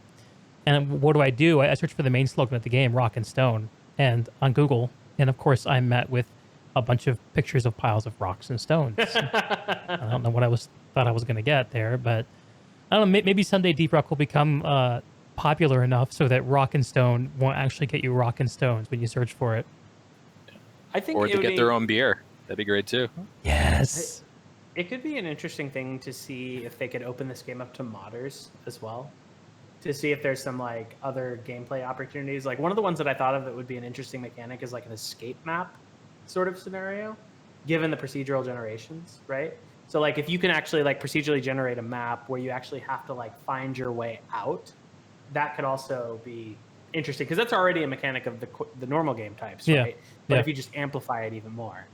And what do? I search for the main slogan of the game, Rock and Stone, and on Google, and of course I'm met with a bunch of pictures of piles of rocks and stones. I don't know what thought I was going to get there, but I don't know. Maybe someday Deep Rock will become popular enough so that Rock and Stone won't actually get you rock and stones when you search for it. I think or it to would get be, their own beer. That'd be great too. Yes. It could be an interesting thing to see if they could open this game up to modders as well, to see if there's some like other gameplay opportunities. Like one of the ones that I thought of that would be an interesting mechanic is like an escape map sort of scenario, given the procedural generations, right? So like if you can actually like procedurally generate a map where you actually have to like find your way out, that could also be interesting because that's already a mechanic of the normal game types, Yeah. right? But Yeah. if you just amplify it even more.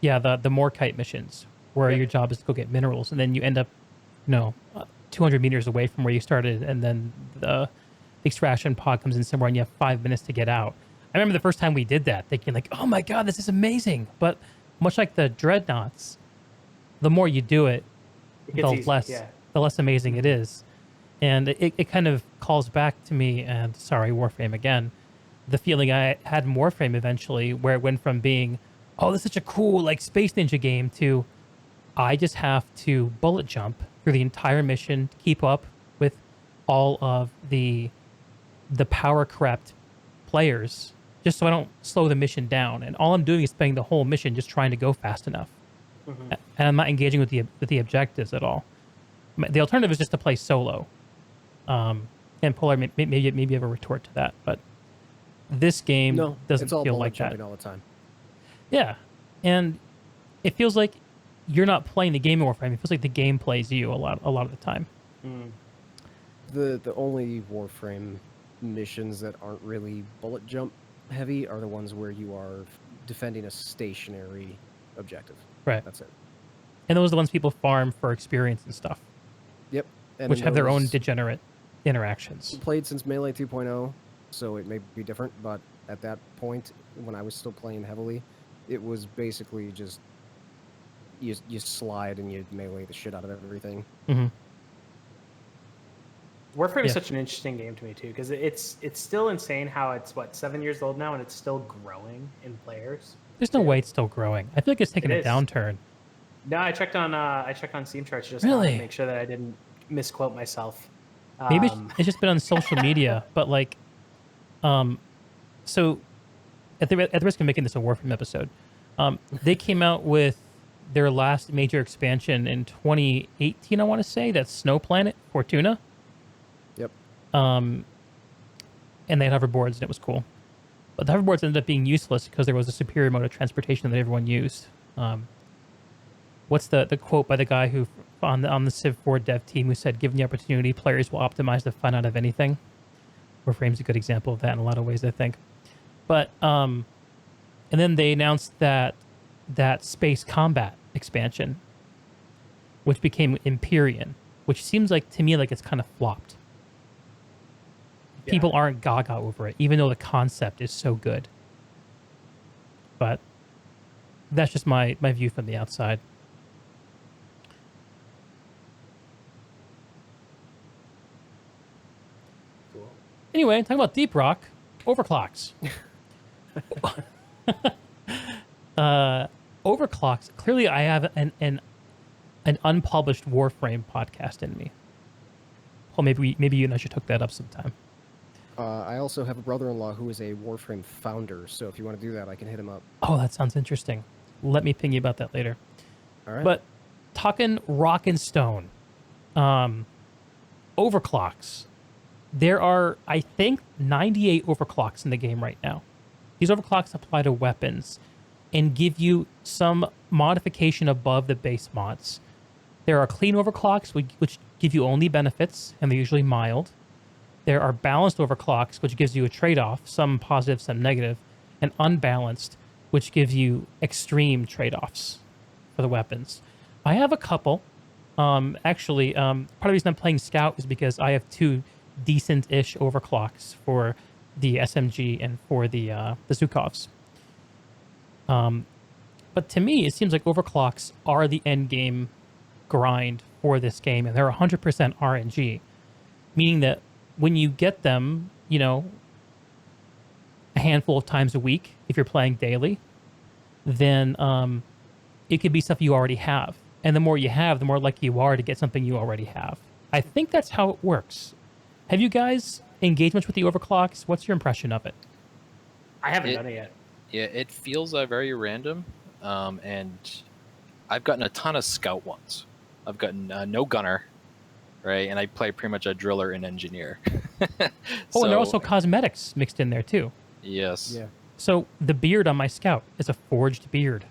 Yeah, the Morkite missions, where Yeah. your job is to go get minerals, and then you end up, 200 meters away from where you started, and then the extraction pod comes in somewhere, and you have 5 minutes to get out. I remember the first time we did that, thinking like, "Oh my god, this is amazing!" But much like the dreadnoughts, the more you do it, It gets the easier, less yeah. the less amazing it is, and it kind of calls back to me. And sorry, Warframe again, the feeling I had in Warframe eventually, where it went from being, "Oh, this is such a cool like Space Ninja game," to I just have to bullet jump through the entire mission to keep up with all of the power crept players, just so I don't slow the mission down. And all I'm doing is spending the whole mission just trying to go fast enough, and I'm not engaging with the objectives at all. The alternative is just to play solo. And Polar, maybe you have a retort to that, but this game No, doesn't it's all feel bullet like that. jumping all the time. Yeah, and it feels like you're not playing the game in Warframe. It feels like the game plays you a lot of the time. The only Warframe missions that aren't really bullet jump heavy are the ones where you are defending a stationary objective. Right. That's it. And those are the ones people farm for experience and stuff, Yep. And which in have their own those- degenerate interactions. played since Melee 2.0, so it may be different, but at that point, when I was still playing heavily, it was basically just you slide and you melee the shit out of everything. Hmm. Warframe Yeah. is such an interesting game to me too, because it's still insane how it's 7 years old now and it's still growing in players. There's no too. way it's still growing. I feel like it's taking It a is. downturn. No, I checked on Steam charts just now Really? to make sure that I didn't misquote myself. Maybe Um, it's just been on social media, but like, so at the risk of making this a Warframe episode, they came out with their last major expansion in 2018. I want to say that's Snow Planet Fortuna. Yep. And they had hoverboards, and it was cool. But the hoverboards ended up being useless because there was a superior mode of transportation that everyone used. What's the quote by the guy who on the Civ 4 dev team who said, "Given the opportunity, players will optimize the fun out of anything." Warframe's a good example of that in a lot of ways, I think. But and then they announced that space combat expansion, which became Empyrean, which seems like to me like it's kind of flopped. Yeah. People aren't gaga over it, even though the concept is so good. But that's just my view from the outside. cool. Anyway, talking about Deep Rock, Overclocks. Overclocks. Clearly, I have an unpublished Warframe podcast in me. Well, maybe you and I should hook that up sometime. I also have a brother-in-law who is a Warframe founder, so if you want to do that, I can hit him up. Oh, that sounds interesting. Let me ping you about that later. All right. But talking rock and stone, overclocks. There are, I think, 98 overclocks in the game right now. These overclocks apply to weapons and give you some modification above the base mods. There are clean overclocks, which give you only benefits, and they're usually mild. There are balanced overclocks, which gives you a trade-off, some positive, some negative, and unbalanced, which gives you extreme trade-offs for the weapons. I have a couple. Actually, part of the reason I'm playing Scout is because I have two decent-ish overclocks for the SMG and for the Zhukovs. But to me, it seems like overclocks are the end game grind for this game, and they're 100% RNG, meaning that when you get them, you know, a handful of times a week, if you're playing daily, then it could be stuff you already have. And the more you have, the more likely you are to get something you already have. I think that's how it works. Have you guys engaged much with the overclocks? What's your impression of it? I haven't done it yet. Yeah, it feels very random, and I've gotten a ton of scout ones. I've gotten no gunner, right? And I play pretty much a driller and engineer. Oh, and there are also cosmetics mixed in there too. Yes. Yeah. So the beard on my Scout is a forged beard.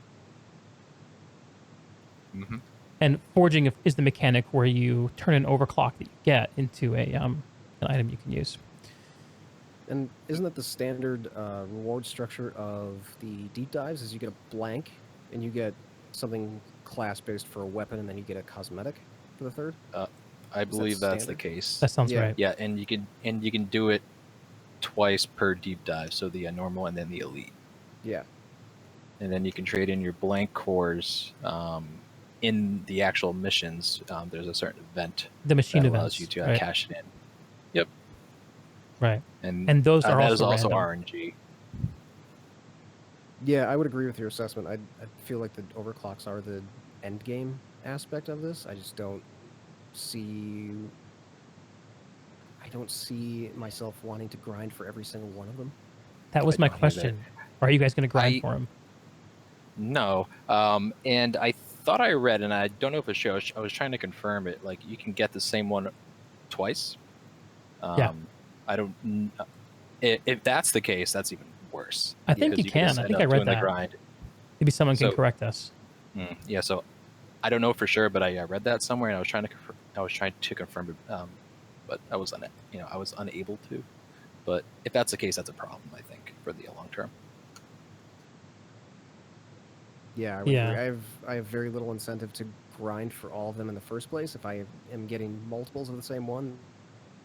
Mm-hmm. And forging is the mechanic where you turn an overclock that you get into an item you can use. And isn't that the standard reward structure of the deep dives? Is you get a blank, and you get something class-based for a weapon, and then you get a cosmetic for the third? I believe that's the standard? case. That sounds Yeah. right. Yeah, and you can do it twice per deep dive, so the normal and then the elite. Yeah. And then you can trade in your blank cores in the actual missions. There's a certain event The machine that events. allows you to right. cash it in. Yep. Right. And those are that also is also random. RNG. Yeah, I would agree with your assessment. I feel like the overclocks are the end game aspect of this. I just don't see... I don't see myself wanting to grind for every single one of them. That was I my don't either. question. Are you guys going to grind I- for him? No. And I thought I read, and I don't know if it shows, I was trying to confirm it, like you can get the same one twice. Yeah. I don't... If that's the case, that's even worse. I think because you can can. just I end think up I read doing the that. grind. Maybe someone can So- correct us. Yeah, so I don't know for sure, but I read that somewhere, and I was trying to confirm it, but I was unable to. But if that's the case, that's a problem, I think, for the long term. Yeah, I would Yeah. agree. I have very little incentive to grind for all of them in the first place. If I am getting multiples of the same one,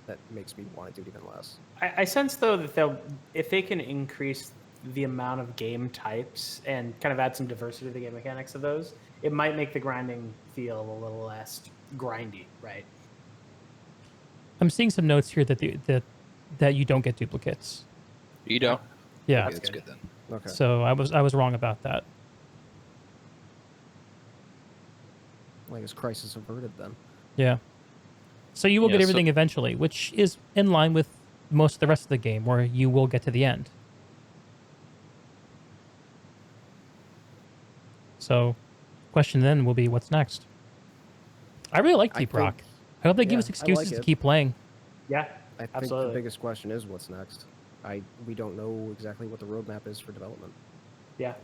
that makes me want to do it even less. I sense though that if they can increase the amount of game types and kind of add some diversity to the game mechanics of those, it might make the grinding feel a little less grindy, right? I'm seeing some notes here that you don't get duplicates. You don't. Yeah. That's good then. Okay. So I was wrong about that. Well, I guess crisis averted then. Yeah. So you will get Yeah, everything eventually, which is in line with most of the rest of the game, where you will get to the end. So, question then will be, what's next? I really like Deep Rock. I hope they give us excuses to keep playing. Yeah, I think absolutely. the biggest question is what's next. We don't know exactly what the roadmap is for development. Yeah.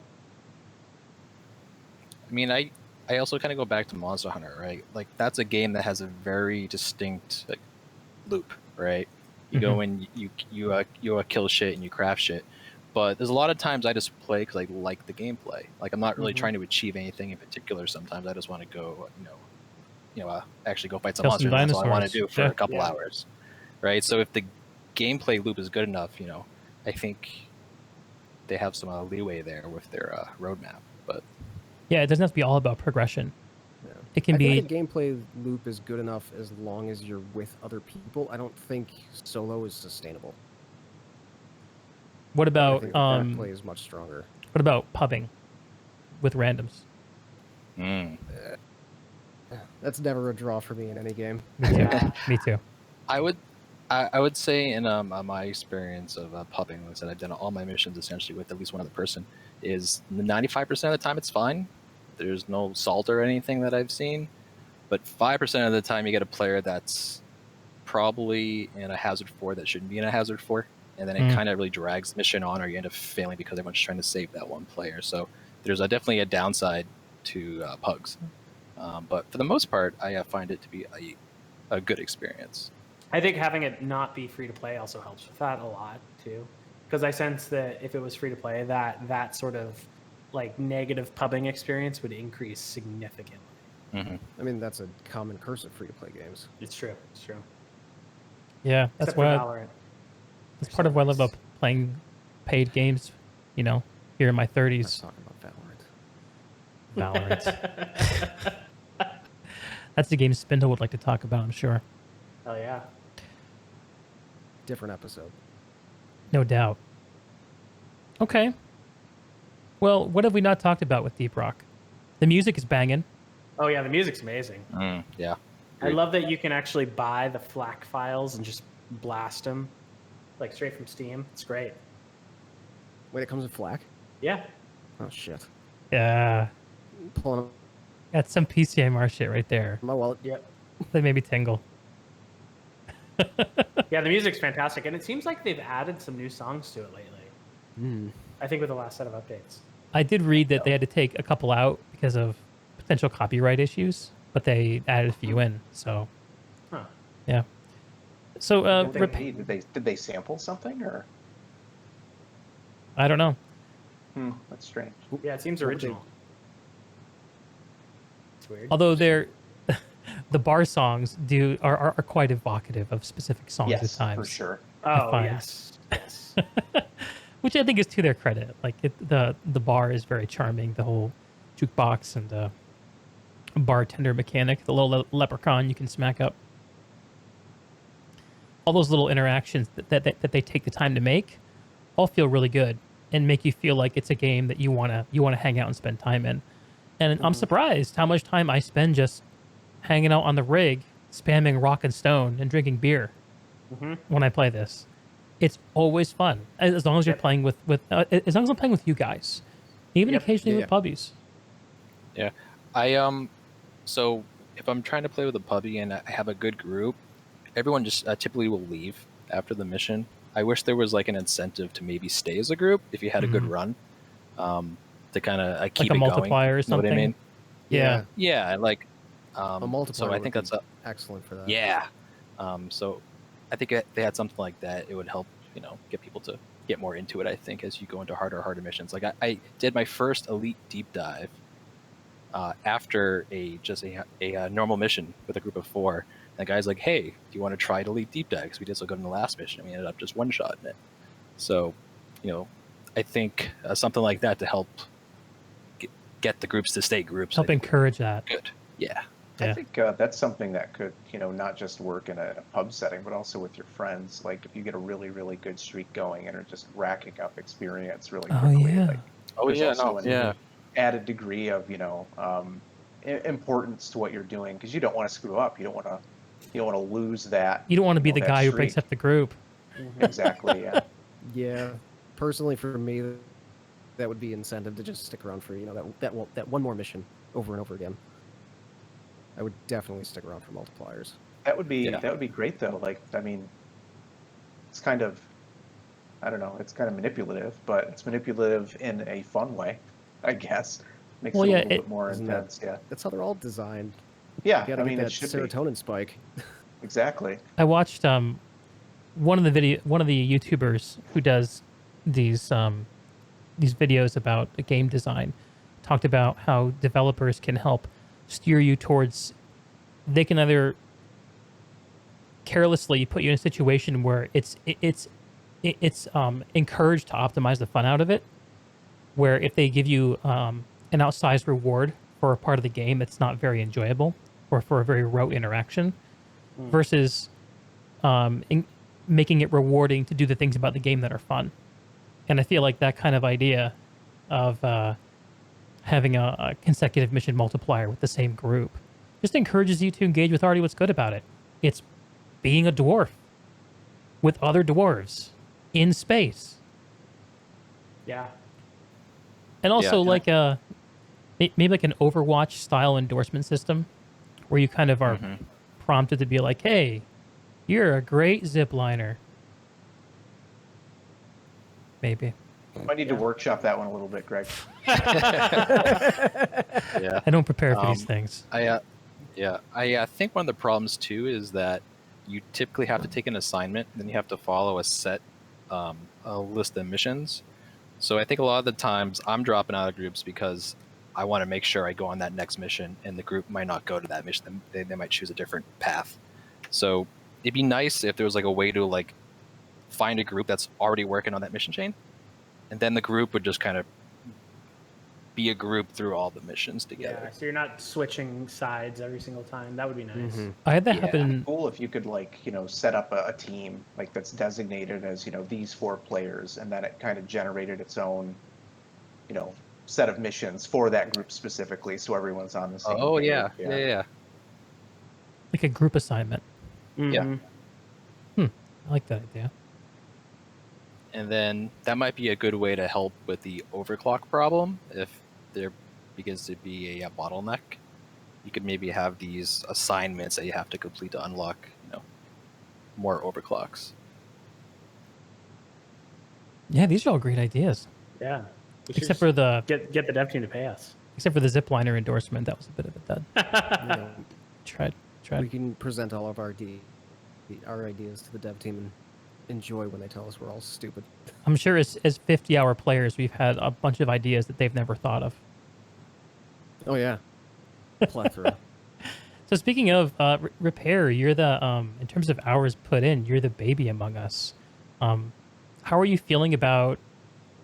I mean, I also kind of go back to Monster Hunter, right? Like that's a game that has a very distinct like loop, right? You go in, you kill shit and you craft shit, but there's a lot of times I just play because I like the gameplay. Like I'm not really trying to achieve anything in particular. Sometimes I just want to go, actually go fight some Kill monsters. some That's all I want to dinosaurs. do for Yeah. a couple hours, right? So if the gameplay loop is good enough, I think they have some leeway there with their roadmap. But Yeah, it doesn't have to be all about progression. Yeah. It can I be. think the gameplay loop is good enough as long as you're with other people. I don't think solo is sustainable. What I about think that play is much stronger. what about pubbing with randoms? That's never a draw for me in any game. Me too. I would say in my experience of pubbing, like I said, I've done all my missions essentially with at least one other person. Is 95% of the time it's fine. There's no salt or anything that I've seen, but 5% of the time you get a player that's probably in a hazard 4 that shouldn't be in a hazard 4, and then it kind of really drags the mission on, or you end up failing because everyone's trying to save that one player. So there's definitely a downside to pugs, but for the most part, I find it to be a good experience. I think having it not be free to play also helps with that a lot too, because I sense that if it was free to play, that sort of like negative pubbing experience would increase significantly. I mean, that's a common curse of free-to-play games. It's true. It's true. Yeah, that's Except for why. Valorant. That's part of why I love about playing paid games. Here in my 30s. I'm talking about Valorant. Valorant. That's the game Spindle would like to talk about, I'm sure. Hell yeah. Different episode. No doubt. Okay. Well, what have we not talked about with Deep Rock? The music is banging. Oh yeah, the music's amazing. Yeah. I love that you can actually buy the FLAC files and just blast them, like straight from Steam. It's great. Wait, it comes in FLAC? Yeah. Oh, shit. Yeah. Pulling up That's some PCMR shit right there. my wallet. Yep. That made me tingle. Yeah, the music's fantastic, and it seems like they've added some new songs to it lately. I think with the last set of updates. I did read that they had to take a couple out because of potential copyright issues, but they added a few in. So, Huh. yeah. So, Did they sample something or? I don't know. That's strange. Yeah, it seems original. It's weird. Although they're the bar songs are quite evocative of specific songs at Yes, times. for sure. Oh find. yes. Yes. Which I think is to their credit. Like the bar is very charming. The whole jukebox and the bartender mechanic, the little leprechaun you can smack up. All those little interactions that they take the time to make, all feel really good and make you feel like it's a game that you wanna hang out and spend time in. And I'm surprised how much time I spend just hanging out on the rig, spamming rock and stone and drinking beer when I play this. It's always fun as long as you're playing with as long as I'm playing with you guys, even occasionally with puppies. Yeah, so if I'm trying to play with a puppy and I have a good group, everyone just typically will leave after the mission. I wish there was like an incentive to maybe stay as a group if you had a good run, to kind of keep Like a it multiplier going. or something. You know what I mean? Yeah. Yeah, like A multiplier so I think would that's be excellent for that. yeah. So I think if they had something like that, it would help, get people to get more into it, I think, as you go into harder missions. Like I did my first elite deep dive after a normal mission with a group of 4. And the guy's like, "Hey, do you want to try to lead deep decks? We did so good in the last mission, and we ended up just one-shotting it." So, I think something like that to help get the groups to stay groups. Help encourage that. Good. Yeah. I Yeah. think that's something that could, not just work in a pub setting, but also with your friends. Like if you get a really, really good streak going and are just racking up experience really Oh, quickly. yeah. Like, Oh there's yeah, also no, an yeah. added degree of, importance to what you're doing because you don't want to screw up. You don't want to lose that. You don't want to be the that guy who streak. breaks up the group. Exactly. Yeah. Yeah, personally for me, that would be incentive to just stick around for that one more mission over and over again. I would definitely stick around for multipliers. That would be Yeah. great though. Like I mean, it's kind of, I don't know, it's kind of manipulative, but it's manipulative in a fun way, I guess. Makes Well, it a yeah, little bit more Isn't intense. Yeah. That's how they're all designed. Yeah. You gotta I get mean, that it should be. serotonin spike. Exactly. I watched one of the YouTubers who does these videos about game design talked about how developers can help steer you towards, they can either carelessly put you in a situation where it's encouraged to optimize the fun out of it, where if they give you an outsized reward for a part of the game that's not very enjoyable or for a very rote interaction, versus making it rewarding to do the things about the game that are fun. And I feel like that kind of idea of having a consecutive mission multiplier with the same group just encourages you to engage with already what's good about it. It's being a dwarf with other dwarves in space. Yeah. And also Yeah, maybe like an Overwatch style endorsement system where you kind of are prompted to be like, hey, you're a great zipliner. Maybe. I need to workshop that one a little bit, Greg. Yeah. I don't prepare for these things. I think one of the problems too is that you typically have to take an assignment, and then you have to follow a set a list of missions. So I think a lot of the times I'm dropping out of groups because I want to make sure I go on that next mission, and the group might not go to that mission. They might choose a different path. So it'd be nice if there was like a way to like find a group that's already working on that mission chain, and then the group would just kind of be a group through all the missions together. Yeah, so you're not switching sides every single time. That would be nice. I had that Yeah. happen. Cool if you could set up a team like that's designated as these 4 players, and then it kind of generated its own set of missions for that group specifically, so everyone's on the same. Oh page. yeah. Like a group assignment. Mhm. Yeah. I like that idea. And then that might be a good way to help with the overclock problem if there begins to be a bottleneck. You could maybe have these assignments that you have to complete to unlock, more overclocks. Yeah, these are all great ideas. Yeah. We should Except for the get the dev team to pay us. zipliner endorsement, that was a bit of a dud. You know, Tried. we can present all of our ideas to the dev team and enjoy when they tell us we're all stupid. I'm sure as 50-hour players, we've had a bunch of ideas that they've never thought of. Oh yeah, plethora. So speaking of repair, you're the in terms of hours put in, you're the baby among us. How are you feeling about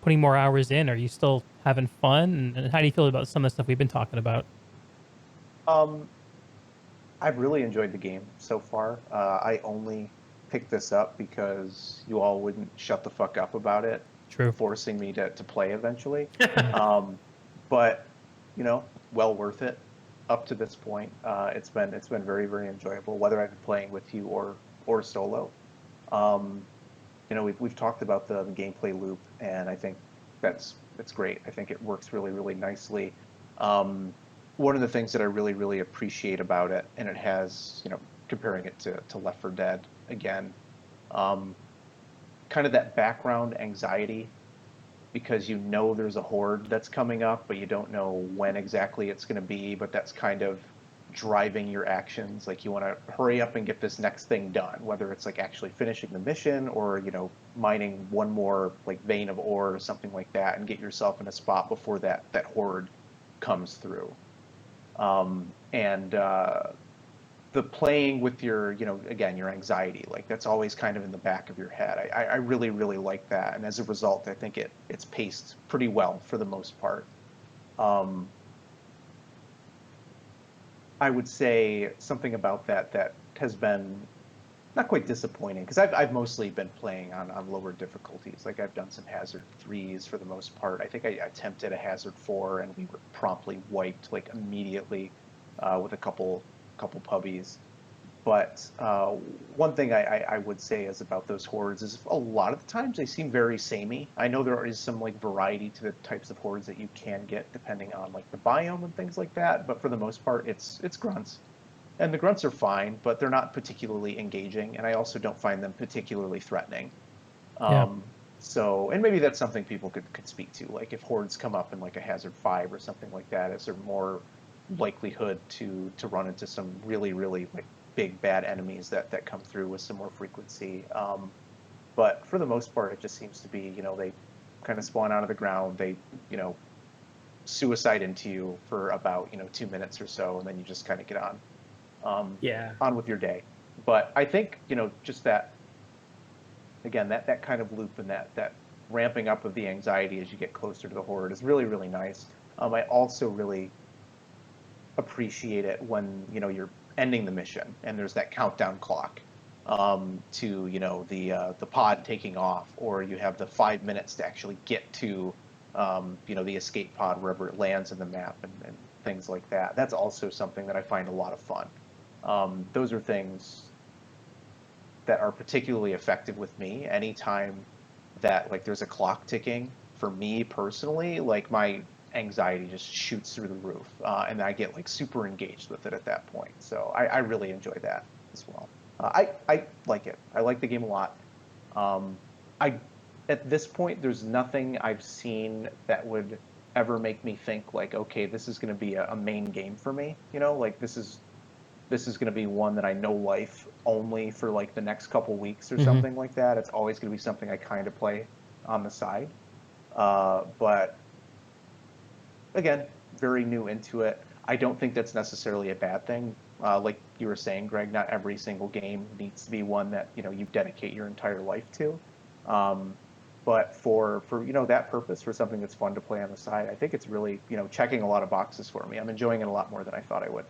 putting more hours in? Are you still having fun? And how do you feel about some of the stuff we've been talking about? I've really enjoyed the game so far. I only picked this up because you all wouldn't shut the fuck up about it, True. forcing me to play eventually. But well worth it up to this point. It's been very, very enjoyable, whether I've been playing with you or solo. We've talked about the gameplay loop, and I think it's great. I think it works really, really nicely. One of the things that I really, really appreciate about it, and it has, comparing it to Left 4 Dead again, kind of that background anxiety, because there's a horde that's coming up, but you don't know when exactly it's going to be, but that's kind of driving your actions. Like you want to hurry up and get this next thing done, whether it's like actually finishing the mission or mining one more like vein of ore or something like that, and get yourself in a spot before that horde comes through. And the playing with your, again, your anxiety, like that's always kind of in the back of your head. I really, really like that. And as a result, I think it's paced pretty well for the most part. I would say something about that has been not quite disappointing, because I've mostly been playing on lower difficulties. Like I've done some Hazard 3s for the most part. I think I attempted a Hazard 4 and we were promptly wiped like immediately with a couple puppies. But one thing I would say is about those hordes is a lot of the times they seem very samey. I know there is some like variety to the types of hordes that you can get depending on like the biome and things like that. But for the most part, it's grunts. And the grunts are fine, but they're not particularly engaging, and I also don't find them particularly threatening. Yeah. So, and maybe that's something people could speak to. Like if hordes come up in like a Hazard 5 or something like that, is there more likelihood to run into some really, really like big bad enemies that come through with some more frequency? But for the most part, it just seems to be, they kind of spawn out of the ground, they, suicide into you for about, 2 minutes or so, and then you just kind of get on with your day. But I think, just that, again, that kind of loop and that ramping up of the anxiety as you get closer to the horde is really, really nice. I also really appreciate it when, you're ending the mission and there's that countdown clock to, the pod taking off, or you have the 5 minutes to actually get to, the escape pod wherever it lands in the map and things like that. That's also something that I find a lot of fun. Those are things that are particularly effective with me. Anytime that like there's a clock ticking, for me personally, like my anxiety just shoots through the roof, and I get like super engaged with it at that point. So I really enjoy that as well. I like it. I like the game a lot. At this point, there's nothing I've seen that would ever make me think like, okay, this is going to be a main game for me. Like this is going to be one that I know life only for like the next couple weeks or something like that. It's always going to be something I kind of play on the side. But again, very new into it. I don't think that's necessarily a bad thing. Like you were saying, Greg, not every single game needs to be one that, you dedicate your entire life to. But for that purpose, for something that's fun to play on the side, I think it's really, checking a lot of boxes for me. I'm enjoying it a lot more than I thought I would.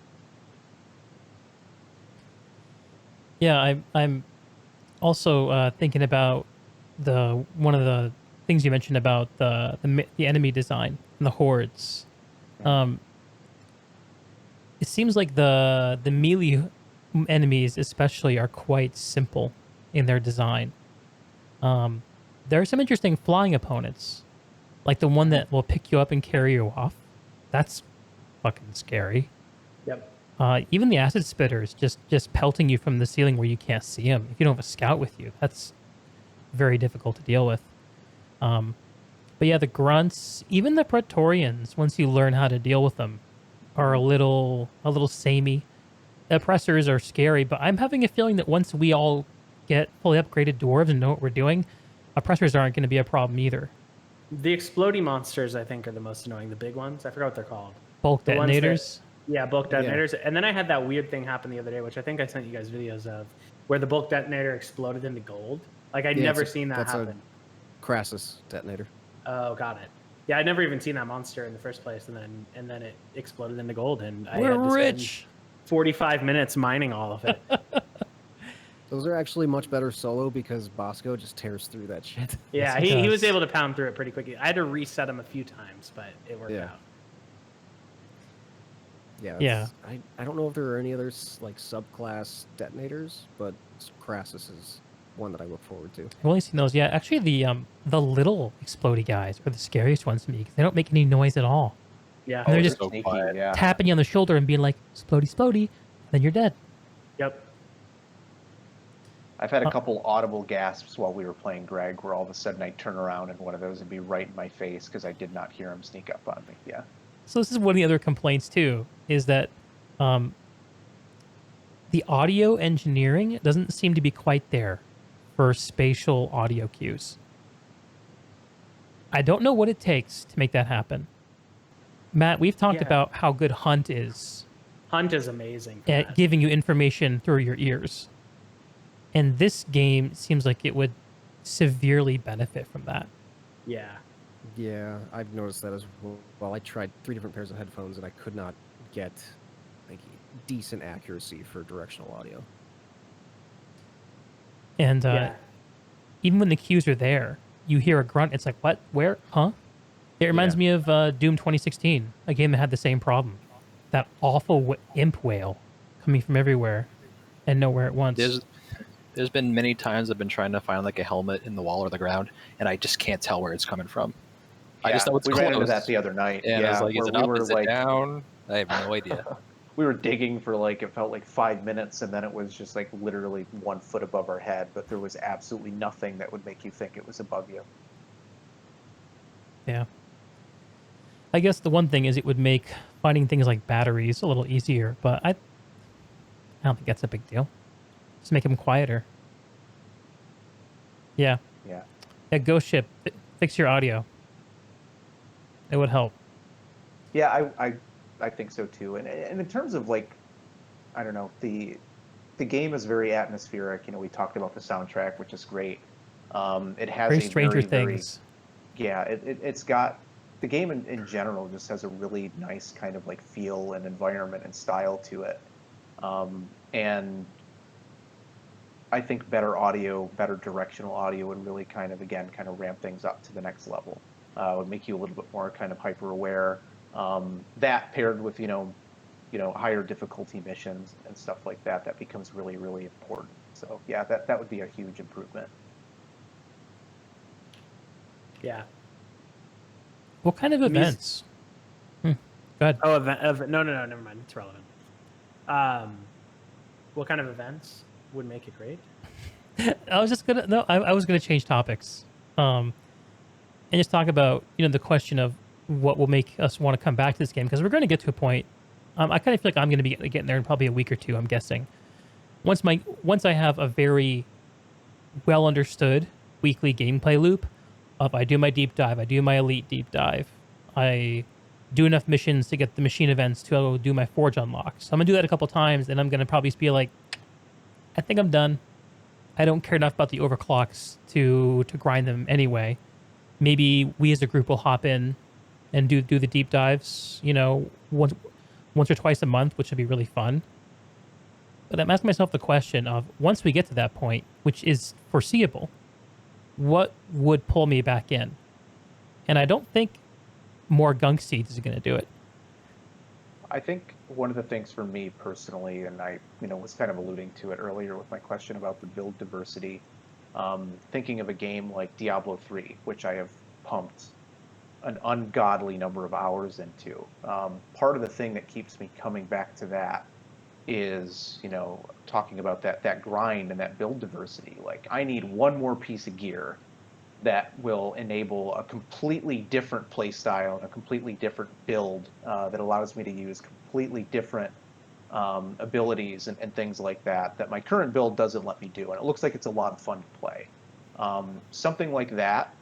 Yeah, I'm also thinking about one of the things you mentioned about the enemy design and the hordes. It seems like the melee enemies especially are quite simple in their design. There are some interesting flying opponents, like the one that will pick you up and carry you off. That's fucking scary. Yep. Even the acid spitters just pelting you from the ceiling where you can't see them. If you don't have a scout with you, that's very difficult to deal with. But yeah, the grunts, even the Praetorians, once you learn how to deal with them, are a little samey. The oppressors are scary, but I'm having a feeling that once we all get fully upgraded dwarves and know what we're doing, oppressors aren't going to be a problem either. The exploding monsters, I think, are the most annoying. The big ones. I forgot what they're called. Bulk The ones that- detonators. Yeah, bulk detonators. And then I had that weird thing happen the other day, which I think I sent you guys videos of, where the bulk detonator exploded into gold. Like I'd never seen that happen. Crassus detonator. Oh, got it. Yeah, I'd never even seen that monster in the first place, and then it exploded into gold, and I We're had to rich. spend 45 minutes mining all of it. Those are actually much better solo because Bosco just tears through that shit. Yeah, Yes, he was does. able to pound through it pretty quickly. I had to reset him a few times, but it worked out. Yeah. Yeah. I don't know if there are any other like subclass detonators, but Crassus is one that I look forward to. I've only seen those. Yeah, actually, the little explodey guys are the scariest ones to me because they don't make any noise at all. Yeah. And they're just so quiet. Yeah. tapping you on the shoulder and being like, "Splody, splody," and then you're dead. Yep. I've had a couple audible gasps while we were playing Greg, where all of a sudden I'd turn around and one of those would be right in my face because I did not hear him sneak up on me. Yeah. So this is one of the other complaints too, is that the audio engineering doesn't seem to be quite there for spatial audio cues. I don't know what it takes to make that happen. Matt, we've talked Yeah. about how good Hunt is Hunt is amazing. For at that. giving you information through your ears. And this game seems like it would severely benefit from that. Yeah. Yeah, I've noticed that as well. I tried 3 different pairs of headphones and I could not get like decent accuracy for directional audio. And Yeah. even when the cues are there, you hear a grunt. It's like, what? Where? Huh? It reminds me of Doom 2016, a game that had the same problem. That awful imp whale coming from everywhere and nowhere at once. There's been many times I've been trying to find like a helmet in the wall or the ground, and I just can't tell where it's coming from. I just know it's we close. ran into that the other night. And I was like, is where it we up? were Is it down? I have no idea. we were digging for like, it felt like 5 minutes, and then it was just like literally 1 foot above our head, but there was absolutely nothing that would make you think it was above you. Yeah. I guess the one thing is it would make finding things like batteries a little easier, but I don't think that's a big deal. Just make them quieter. Yeah. Yeah. That Ghost Ship, fix your audio. It would help. Yeah, I think so too. And in terms of like, I don't know, the game is very atmospheric. You know, we talked about the soundtrack, which is great. It has Very a Stranger very, Things. yeah, it's got, the game in general just has a really nice kind of like feel and environment and style to it. And I think better audio, better directional audio would really kind of, again, kind of ramp things up to the next level. Would make you a little bit more kind of hyper aware. That paired with, you know, higher difficulty missions and stuff like that, that becomes really, really important. So yeah, that would be a huge improvement. Yeah. What kind of events? Go ahead. Oh, no, never mind. It's relevant. What kind of events would make it great? I was gonna change topics, and just talk about the question of what will make us want to come back to this game, because we're going to get to a point. I kind of feel like I'm going to be getting there in probably a week or two. I'm guessing once I have a very well understood weekly gameplay loop of I do my deep dive, I do my elite deep dive, I do enough missions to get the machine events to do my forge unlocks. So I'm gonna do that a couple times, and I'm gonna probably be like, I think I'm done. I don't care enough about the overclocks to grind them anyway. Maybe we as a group will hop in and do the deep dives, once or twice a month, which would be really fun. But I'm asking myself the question of, once we get to that point, which is foreseeable, what would pull me back in? And I don't think more gunk seeds is going to do it. I think one of the things for me personally, and I was kind of alluding to it earlier with my question about the build diversity, thinking of a game like Diablo 3, which I have pumped an ungodly number of hours into. Part of the thing that keeps me coming back to that is, talking about that grind and that build diversity. Like, I need one more piece of gear that will enable a completely different play style and a completely different build that allows me to use completely different abilities and things like that my current build doesn't let me do. And it looks like it's a lot of fun to play. Something like that,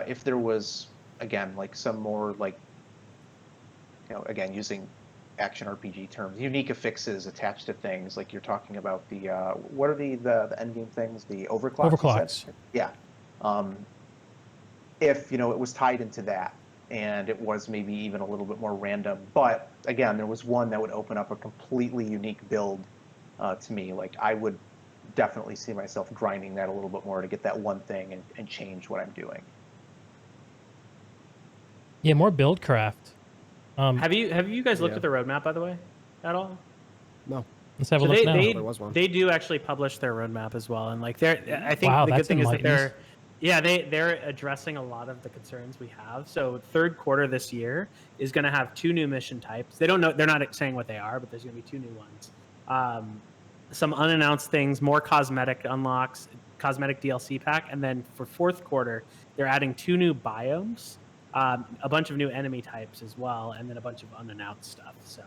if there was, again, like some more like, again, using action RPG terms, unique affixes attached to things, like you're talking about the, what are the end game things? The overclocks? Overclocks. Yeah. If, it was tied into that, and it was maybe even a little bit more random, but again, there was one that would open up a completely unique build to me. Like, I would definitely see myself grinding that a little bit more to get that one thing and change what I'm doing. Yeah, more build craft. Have you guys looked yeah. at the roadmap, by the way, at all? No. Let's have a So look now. There was one. they do actually publish their roadmap as well, and like I think Wow, the that's good thing is that enlightened. they're addressing a lot of the concerns we have. So third quarter this year is going to have 2 new mission types. They're not saying what they are, but there's going to be 2 new ones. Some unannounced things, more cosmetic unlocks, cosmetic DLC pack, and then for fourth quarter they're adding 2 new biomes, a bunch of new enemy types as well, and then a bunch of unannounced stuff. So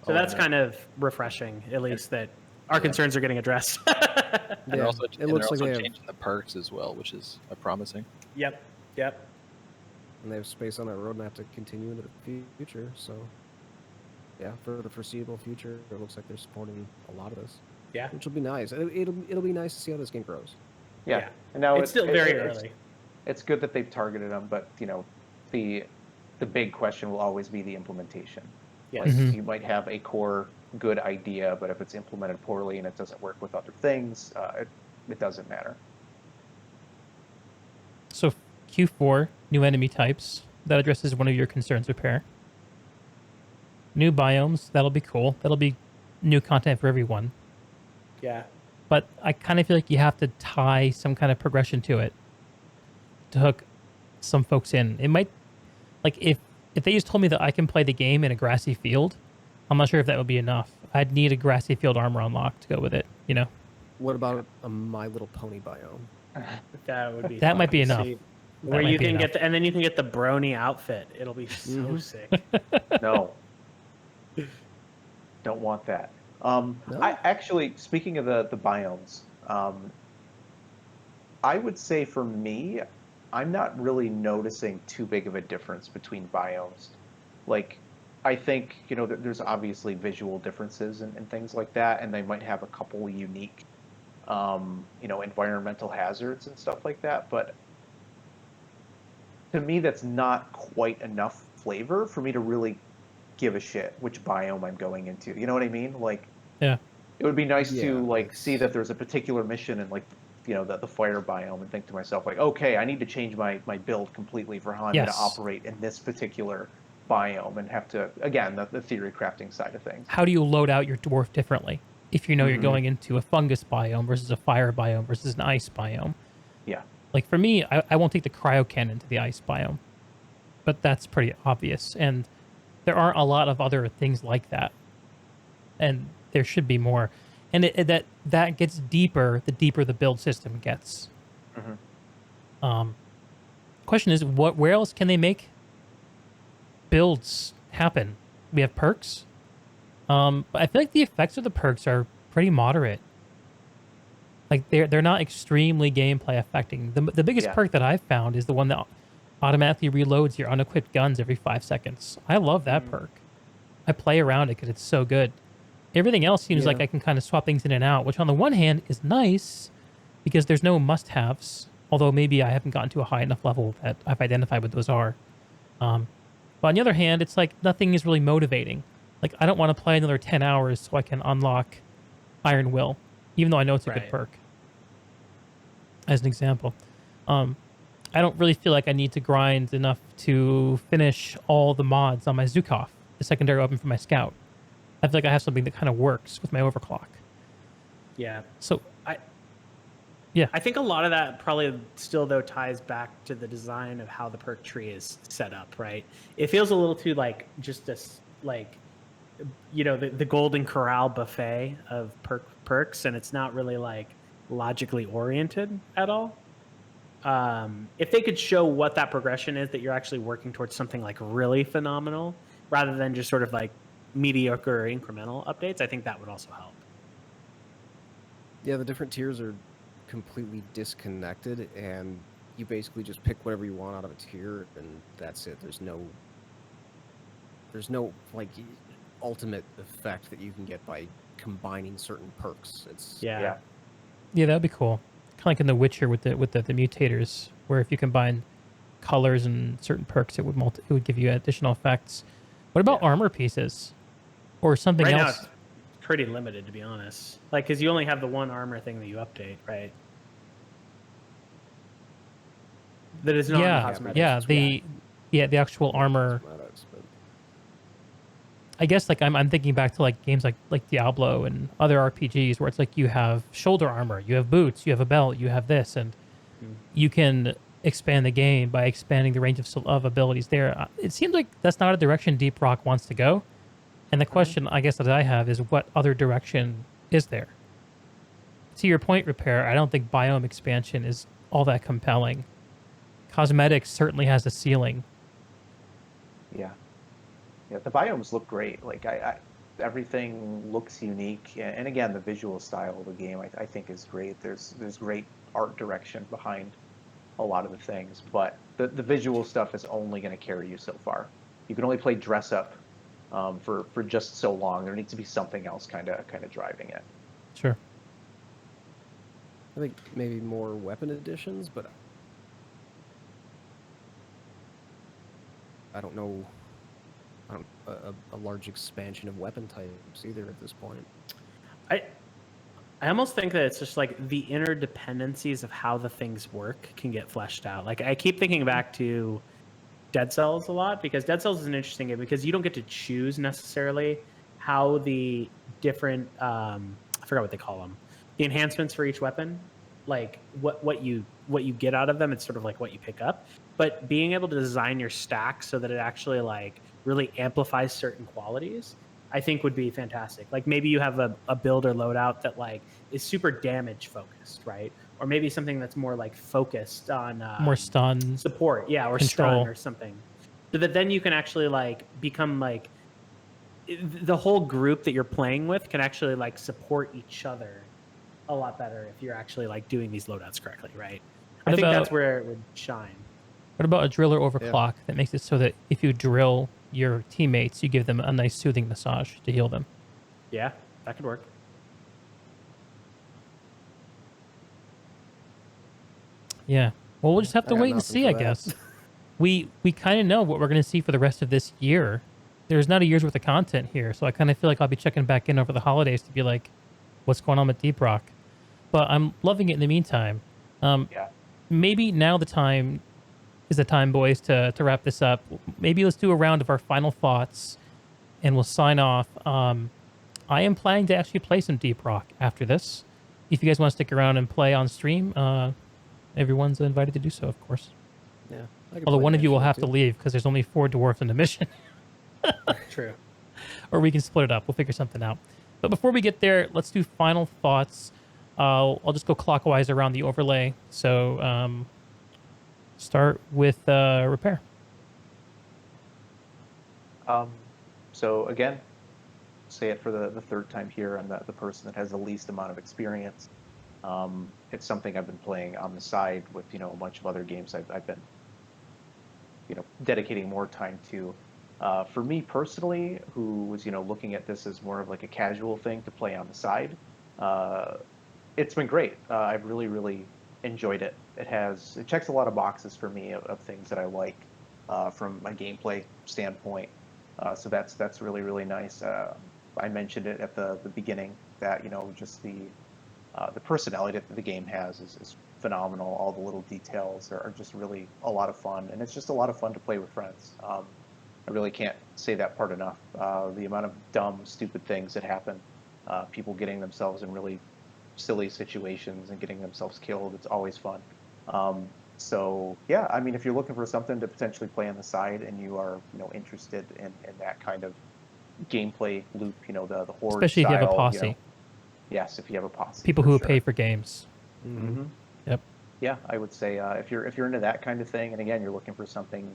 that's kind of refreshing, at least that our concerns are getting addressed. And Yeah, they're it looks like also they have, changing the perks as well, which is promising. Yep. yeah, and they have space on that roadmap to continue into the future. So, yeah, for the foreseeable future, it looks like they're supporting a lot of this, Yeah. which will be nice. It'll be nice to see how this game grows. Yeah. And now It's still very early. It's good that they've targeted them, but the big question will always be the implementation. Yes. Like you might have a core good idea, but if it's implemented poorly and it doesn't work with other things, it doesn't matter. So Q4, new enemy types. That addresses one of your concerns, Repair. New biomes, that'll be cool. That'll be new content for everyone. Yeah. But I kind of feel like you have to tie some kind of progression to it to hook some folks in. It might, like, if they just told me that I can play the game in a grassy field, I'm not sure if that would be enough. I'd need a grassy field armor unlock to go with it, you know? What about a My Little Pony biome? That would be. That might be fun to enough. see. That Where might you be can enough. and then you can get the brony outfit. It'll be so sick. No. Don't want that. No? I actually, speaking of the biomes, I would say for me, I'm not really noticing too big of a difference between biomes. Like, I think, there's obviously visual differences and things like that, and they might have a couple unique, environmental hazards and stuff like that, but to me, that's not quite enough flavor for me to really give a shit which biome I'm going into. You know what I mean? Like, Yeah. it would be nice Yeah, to it's- see that there's a particular mission in the fire biome and think to myself like, okay, I need to change my build completely for how I'm going to Yes. operate in this particular biome and have to, again, the theory crafting side of things. How do you load out your dwarf differently if you know you're Mhm. going into a fungus biome versus a fire biome versus an ice biome? Yeah. Like for me, I won't take the cryo cannon to the ice biome, but that's pretty obvious. And there aren't a lot of other things like that, and there should be more. And that gets deeper the deeper the build system gets. Mhm. Question is, where else can they make builds happen? We have perks. But I feel like the effects of the perks are pretty moderate. Like they're not extremely gameplay affecting. The biggest Yeah. perk that I've found is the one that automatically reloads your unequipped guns every 5 seconds. I love that perk. I play around it because it's so good. Everything else seems like Yeah. I can kind of swap things in and out, which on the one hand is nice because there's no must-haves. Although maybe I haven't gotten to a high enough level that I've identified what those are. But on the other hand, it's like nothing is really motivating. Like I don't want to play another 10 hours so I can unlock Iron Will, even though I know it's a good Right. perk. As an example, I don't really feel like I need to grind enough to finish all the mods on my Zukov, the secondary weapon for my scout. I feel like I have something that kind of works with my overclock. Yeah. So I think a lot of that probably still though ties back to the design of how the perk tree is set up, right? It feels a little too like just this like the golden corral buffet of perks, and it's not really like logically oriented at all. If they could show what that progression is, that you're actually working towards something like really phenomenal rather than just sort of like mediocre or incremental updates, I think that would also help. Yeah, the different tiers are completely disconnected, and you basically just pick whatever you want out of a tier, and that's it. There's no like ultimate effect that you can get by combining certain perks. It's Yeah. yeah, that'd be cool. Kind of like in The Witcher with the mutators, where if you combine colors and certain perks, it would give you additional effects. What about armor pieces or something Right now else? it's pretty limited, to be honest. Like, because you only have the one armor thing that you update, right? That is not Yeah, cosmetic. yeah, the actual armor. cosmetics, but I guess like I'm thinking back to like games like Diablo and other RPGs where it's like you have shoulder armor, you have boots, you have a belt, you have this, and you can expand the game by expanding the range of abilities there. It seems like that's not a direction Deep Rock wants to go. And the question I guess that I have is what other direction is there? To your point, Repair, I don't think biome expansion is all that compelling. Cosmetics certainly has a ceiling. Yeah. Yeah, the biomes look great. Like everything looks unique, and again, the visual style of the game I think is great. There's great art direction behind a lot of the things, but the visual stuff is only going to carry you so far. You can only play dress up for just so long. There needs to be something else kind of driving it. Sure. I think maybe more weapon additions, but I don't know. A large expansion of weapon types either at this point. I almost think that it's just like the interdependencies of how the things work can get fleshed out. Like I keep thinking back to Dead Cells a lot, because Dead Cells is an interesting game because you don't get to choose necessarily how the different I forgot what they call them, the enhancements for each weapon, like what you get out of them. It's sort of like what you pick up, but being able to design your stack so that it actually like really amplifies certain qualities, I think would be fantastic. Like maybe you have a build or loadout that like is super damage focused, right? Or maybe something that's more like focused on More stun. support, yeah, or control. stun or something, so that then you can actually like become like the whole group that you're playing with can actually like support each other a lot better if you're actually like doing these loadouts correctly, right? I think that's where it would shine. What about a drill or overclock that makes it so that if you drill your teammates, you give them a nice soothing massage to heal them? Yeah, that could work. Yeah. Well, we'll just have to got wait and nothing see, for I that. guess. We kind of know what we're going to see for the rest of this year. There's not a year's worth of content here, so I kind of feel like I'll be checking back in over the holidays to be like, what's going on with Deep Rock? But I'm loving it in the meantime. Yeah. Maybe now the time is the time, boys, to wrap this up. Maybe let's do a round of our final thoughts, and we'll sign off. I am planning to actually play some Deep Rock after this. If you guys want to stick around and play on stream, everyone's invited to do so, of course. Yeah. I could Although play one of you will initially, have to too. leave because there's only 4 dwarfs in the mission. True. Or we can split it up. We'll figure something out. But before we get there, let's do final thoughts. I'll just go clockwise around the overlay. So start with repair. So again, say it for the third time here. I'm the person that has the least amount of experience. It's something I've been playing on the side with a bunch of other games I've been dedicating more time to. For me personally, who was looking at this as more of like a casual thing to play on the side, it's been great. I've really enjoyed it. It checks a lot of boxes for me of things that I like from a gameplay standpoint. So that's really nice. I mentioned it at the beginning that just the personality that the game has is phenomenal. All the little details are just really a lot of fun, and it's just a lot of fun to play with friends. I really can't say that part enough. The amount of dumb, stupid things that happen, people getting themselves in really silly situations and getting themselves killed, it's always fun. So yeah, I mean, if you're looking for something to potentially play on the side and you are interested in that kind of gameplay loop, the horde Especially if you have a style, posse. yes, if you have a posse. People for who sure. pay for games. Mm-hmm. Yep. Yeah, I would say if you're into that kind of thing, and again, you're looking for something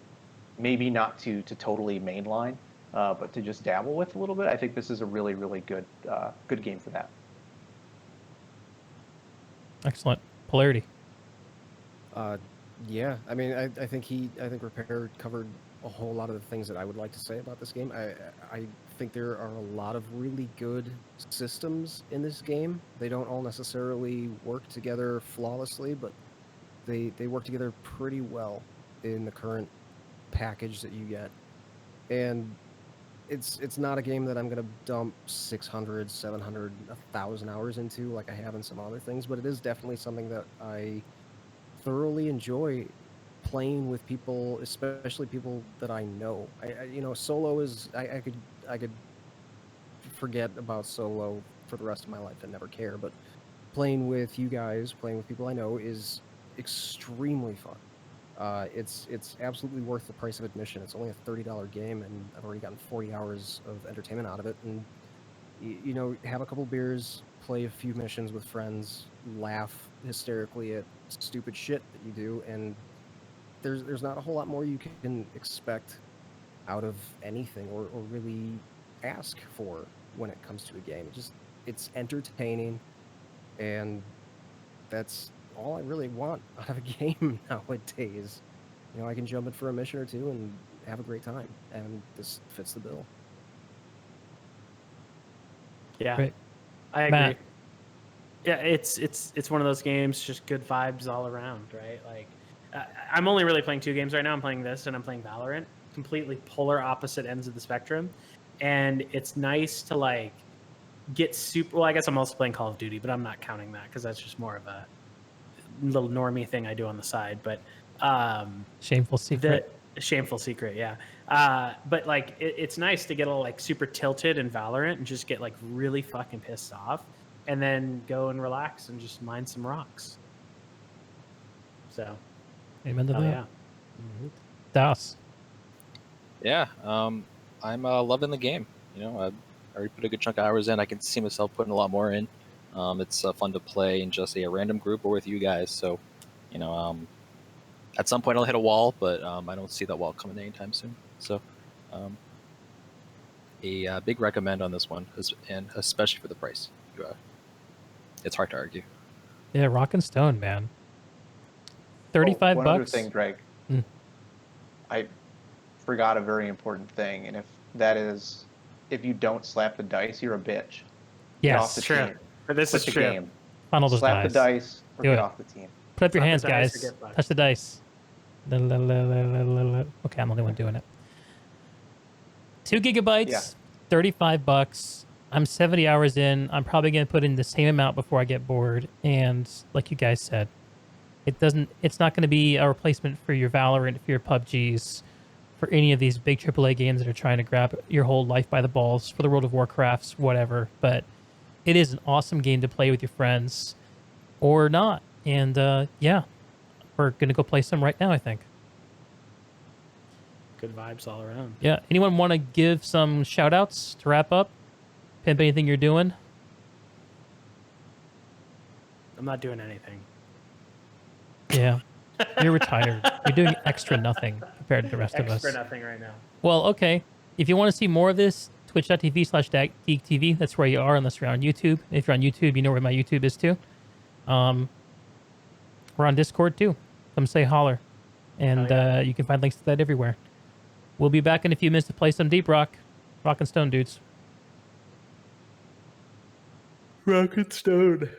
maybe not to totally mainline, but to just dabble with a little bit, I think this is a really good game for that. Excellent. Polarity. Yeah, I mean, I think Repair covered a whole lot of the things that I would like to say about this game. I think there are a lot of really good systems in this game. They don't all necessarily work together flawlessly, but they work together pretty well in the current package that you get. And it's not a game that I'm going to dump 600, 700, 1,000 hours into like I have in some other things, but it is definitely something that I thoroughly enjoy playing with people, especially people that I know. Solo is I could forget about solo for the rest of my life and never care, but playing with you guys, playing with people I know is extremely fun. It's absolutely worth the price of admission. It's only a $30 game, and I've already gotten 40 hours of entertainment out of it. And have a couple beers, play a few missions with friends, laugh hysterically at stupid shit that you do, and there's not a whole lot more you can expect out of anything or really ask for when it comes to a game. It's entertaining, and that's all I really want out of a game nowadays. You know, I can jump in for a mission or two and have a great time, and this fits the bill. Yeah, Great. I agree. Matt. Yeah, it's one of those games, just good vibes all around, right? Like, I'm only really playing 2 games right now. I'm playing this and I'm playing Valorant, completely polar opposite ends of the spectrum, and it's nice to like get super. Well, I guess I'm also playing Call of Duty, but I'm not counting that because that's just more of a little normie thing I do on the side. But Shameful secret. the shameful secret, yeah. But like, it's nice to get all like super tilted in Valorant and just get like really fucking pissed off, and then go and relax and just mine some rocks. So, Amen to hell that. yeah. Das. Yeah, I'm loving the game. You know, I've already put a good chunk of hours in. I can see myself putting a lot more in. It's fun to play in just a random group or with you guys. So, you know, at some point I'll hit a wall, but I don't see that wall coming anytime soon. So, a big recommend on this one, and especially for the price. It's hard to argue. Yeah, Rock and Stone, man. 35 one bucks. other thing, Greg. Mm. I forgot a very important thing, and if that is, if you don't slap the dice, you're a bitch. Get off Yes. the True. team. This Quit is the true. game. Funnel those Slap dice. the dice or Do get it. off the team. Put up your Slap hands, the dice or guys. get fucked. Touch the dice. Okay, I'm the only one doing it. 2 gigabytes, Yeah. 35 bucks. I'm 70 hours in. I'm probably going to put in the same amount before I get bored. And like you guys said, it's not going to be a replacement for your Valorant, for your PUBGs, for any of these big AAA games that are trying to grab your whole life by the balls, for the World of Warcrafts, whatever. But it is an awesome game to play with your friends or not. And yeah, we're going to go play some right now, I think. Good vibes all around. Yeah. Anyone want to give some shout outs to wrap up? Pimp anything you're doing? I'm not doing anything. Yeah. You're retired. You're doing extra nothing compared to the rest of us. Extra nothing right now. Well, okay. If you want to see more of this, twitch.tv/geektv. That's where you are, unless you're on YouTube. If you're on YouTube, you know where my YouTube is too. We're on Discord too. Come say holler. And you can find links to that everywhere. We'll be back in a few minutes to play some Deep Rock. Rock and Stone, dudes. Rock and Stone.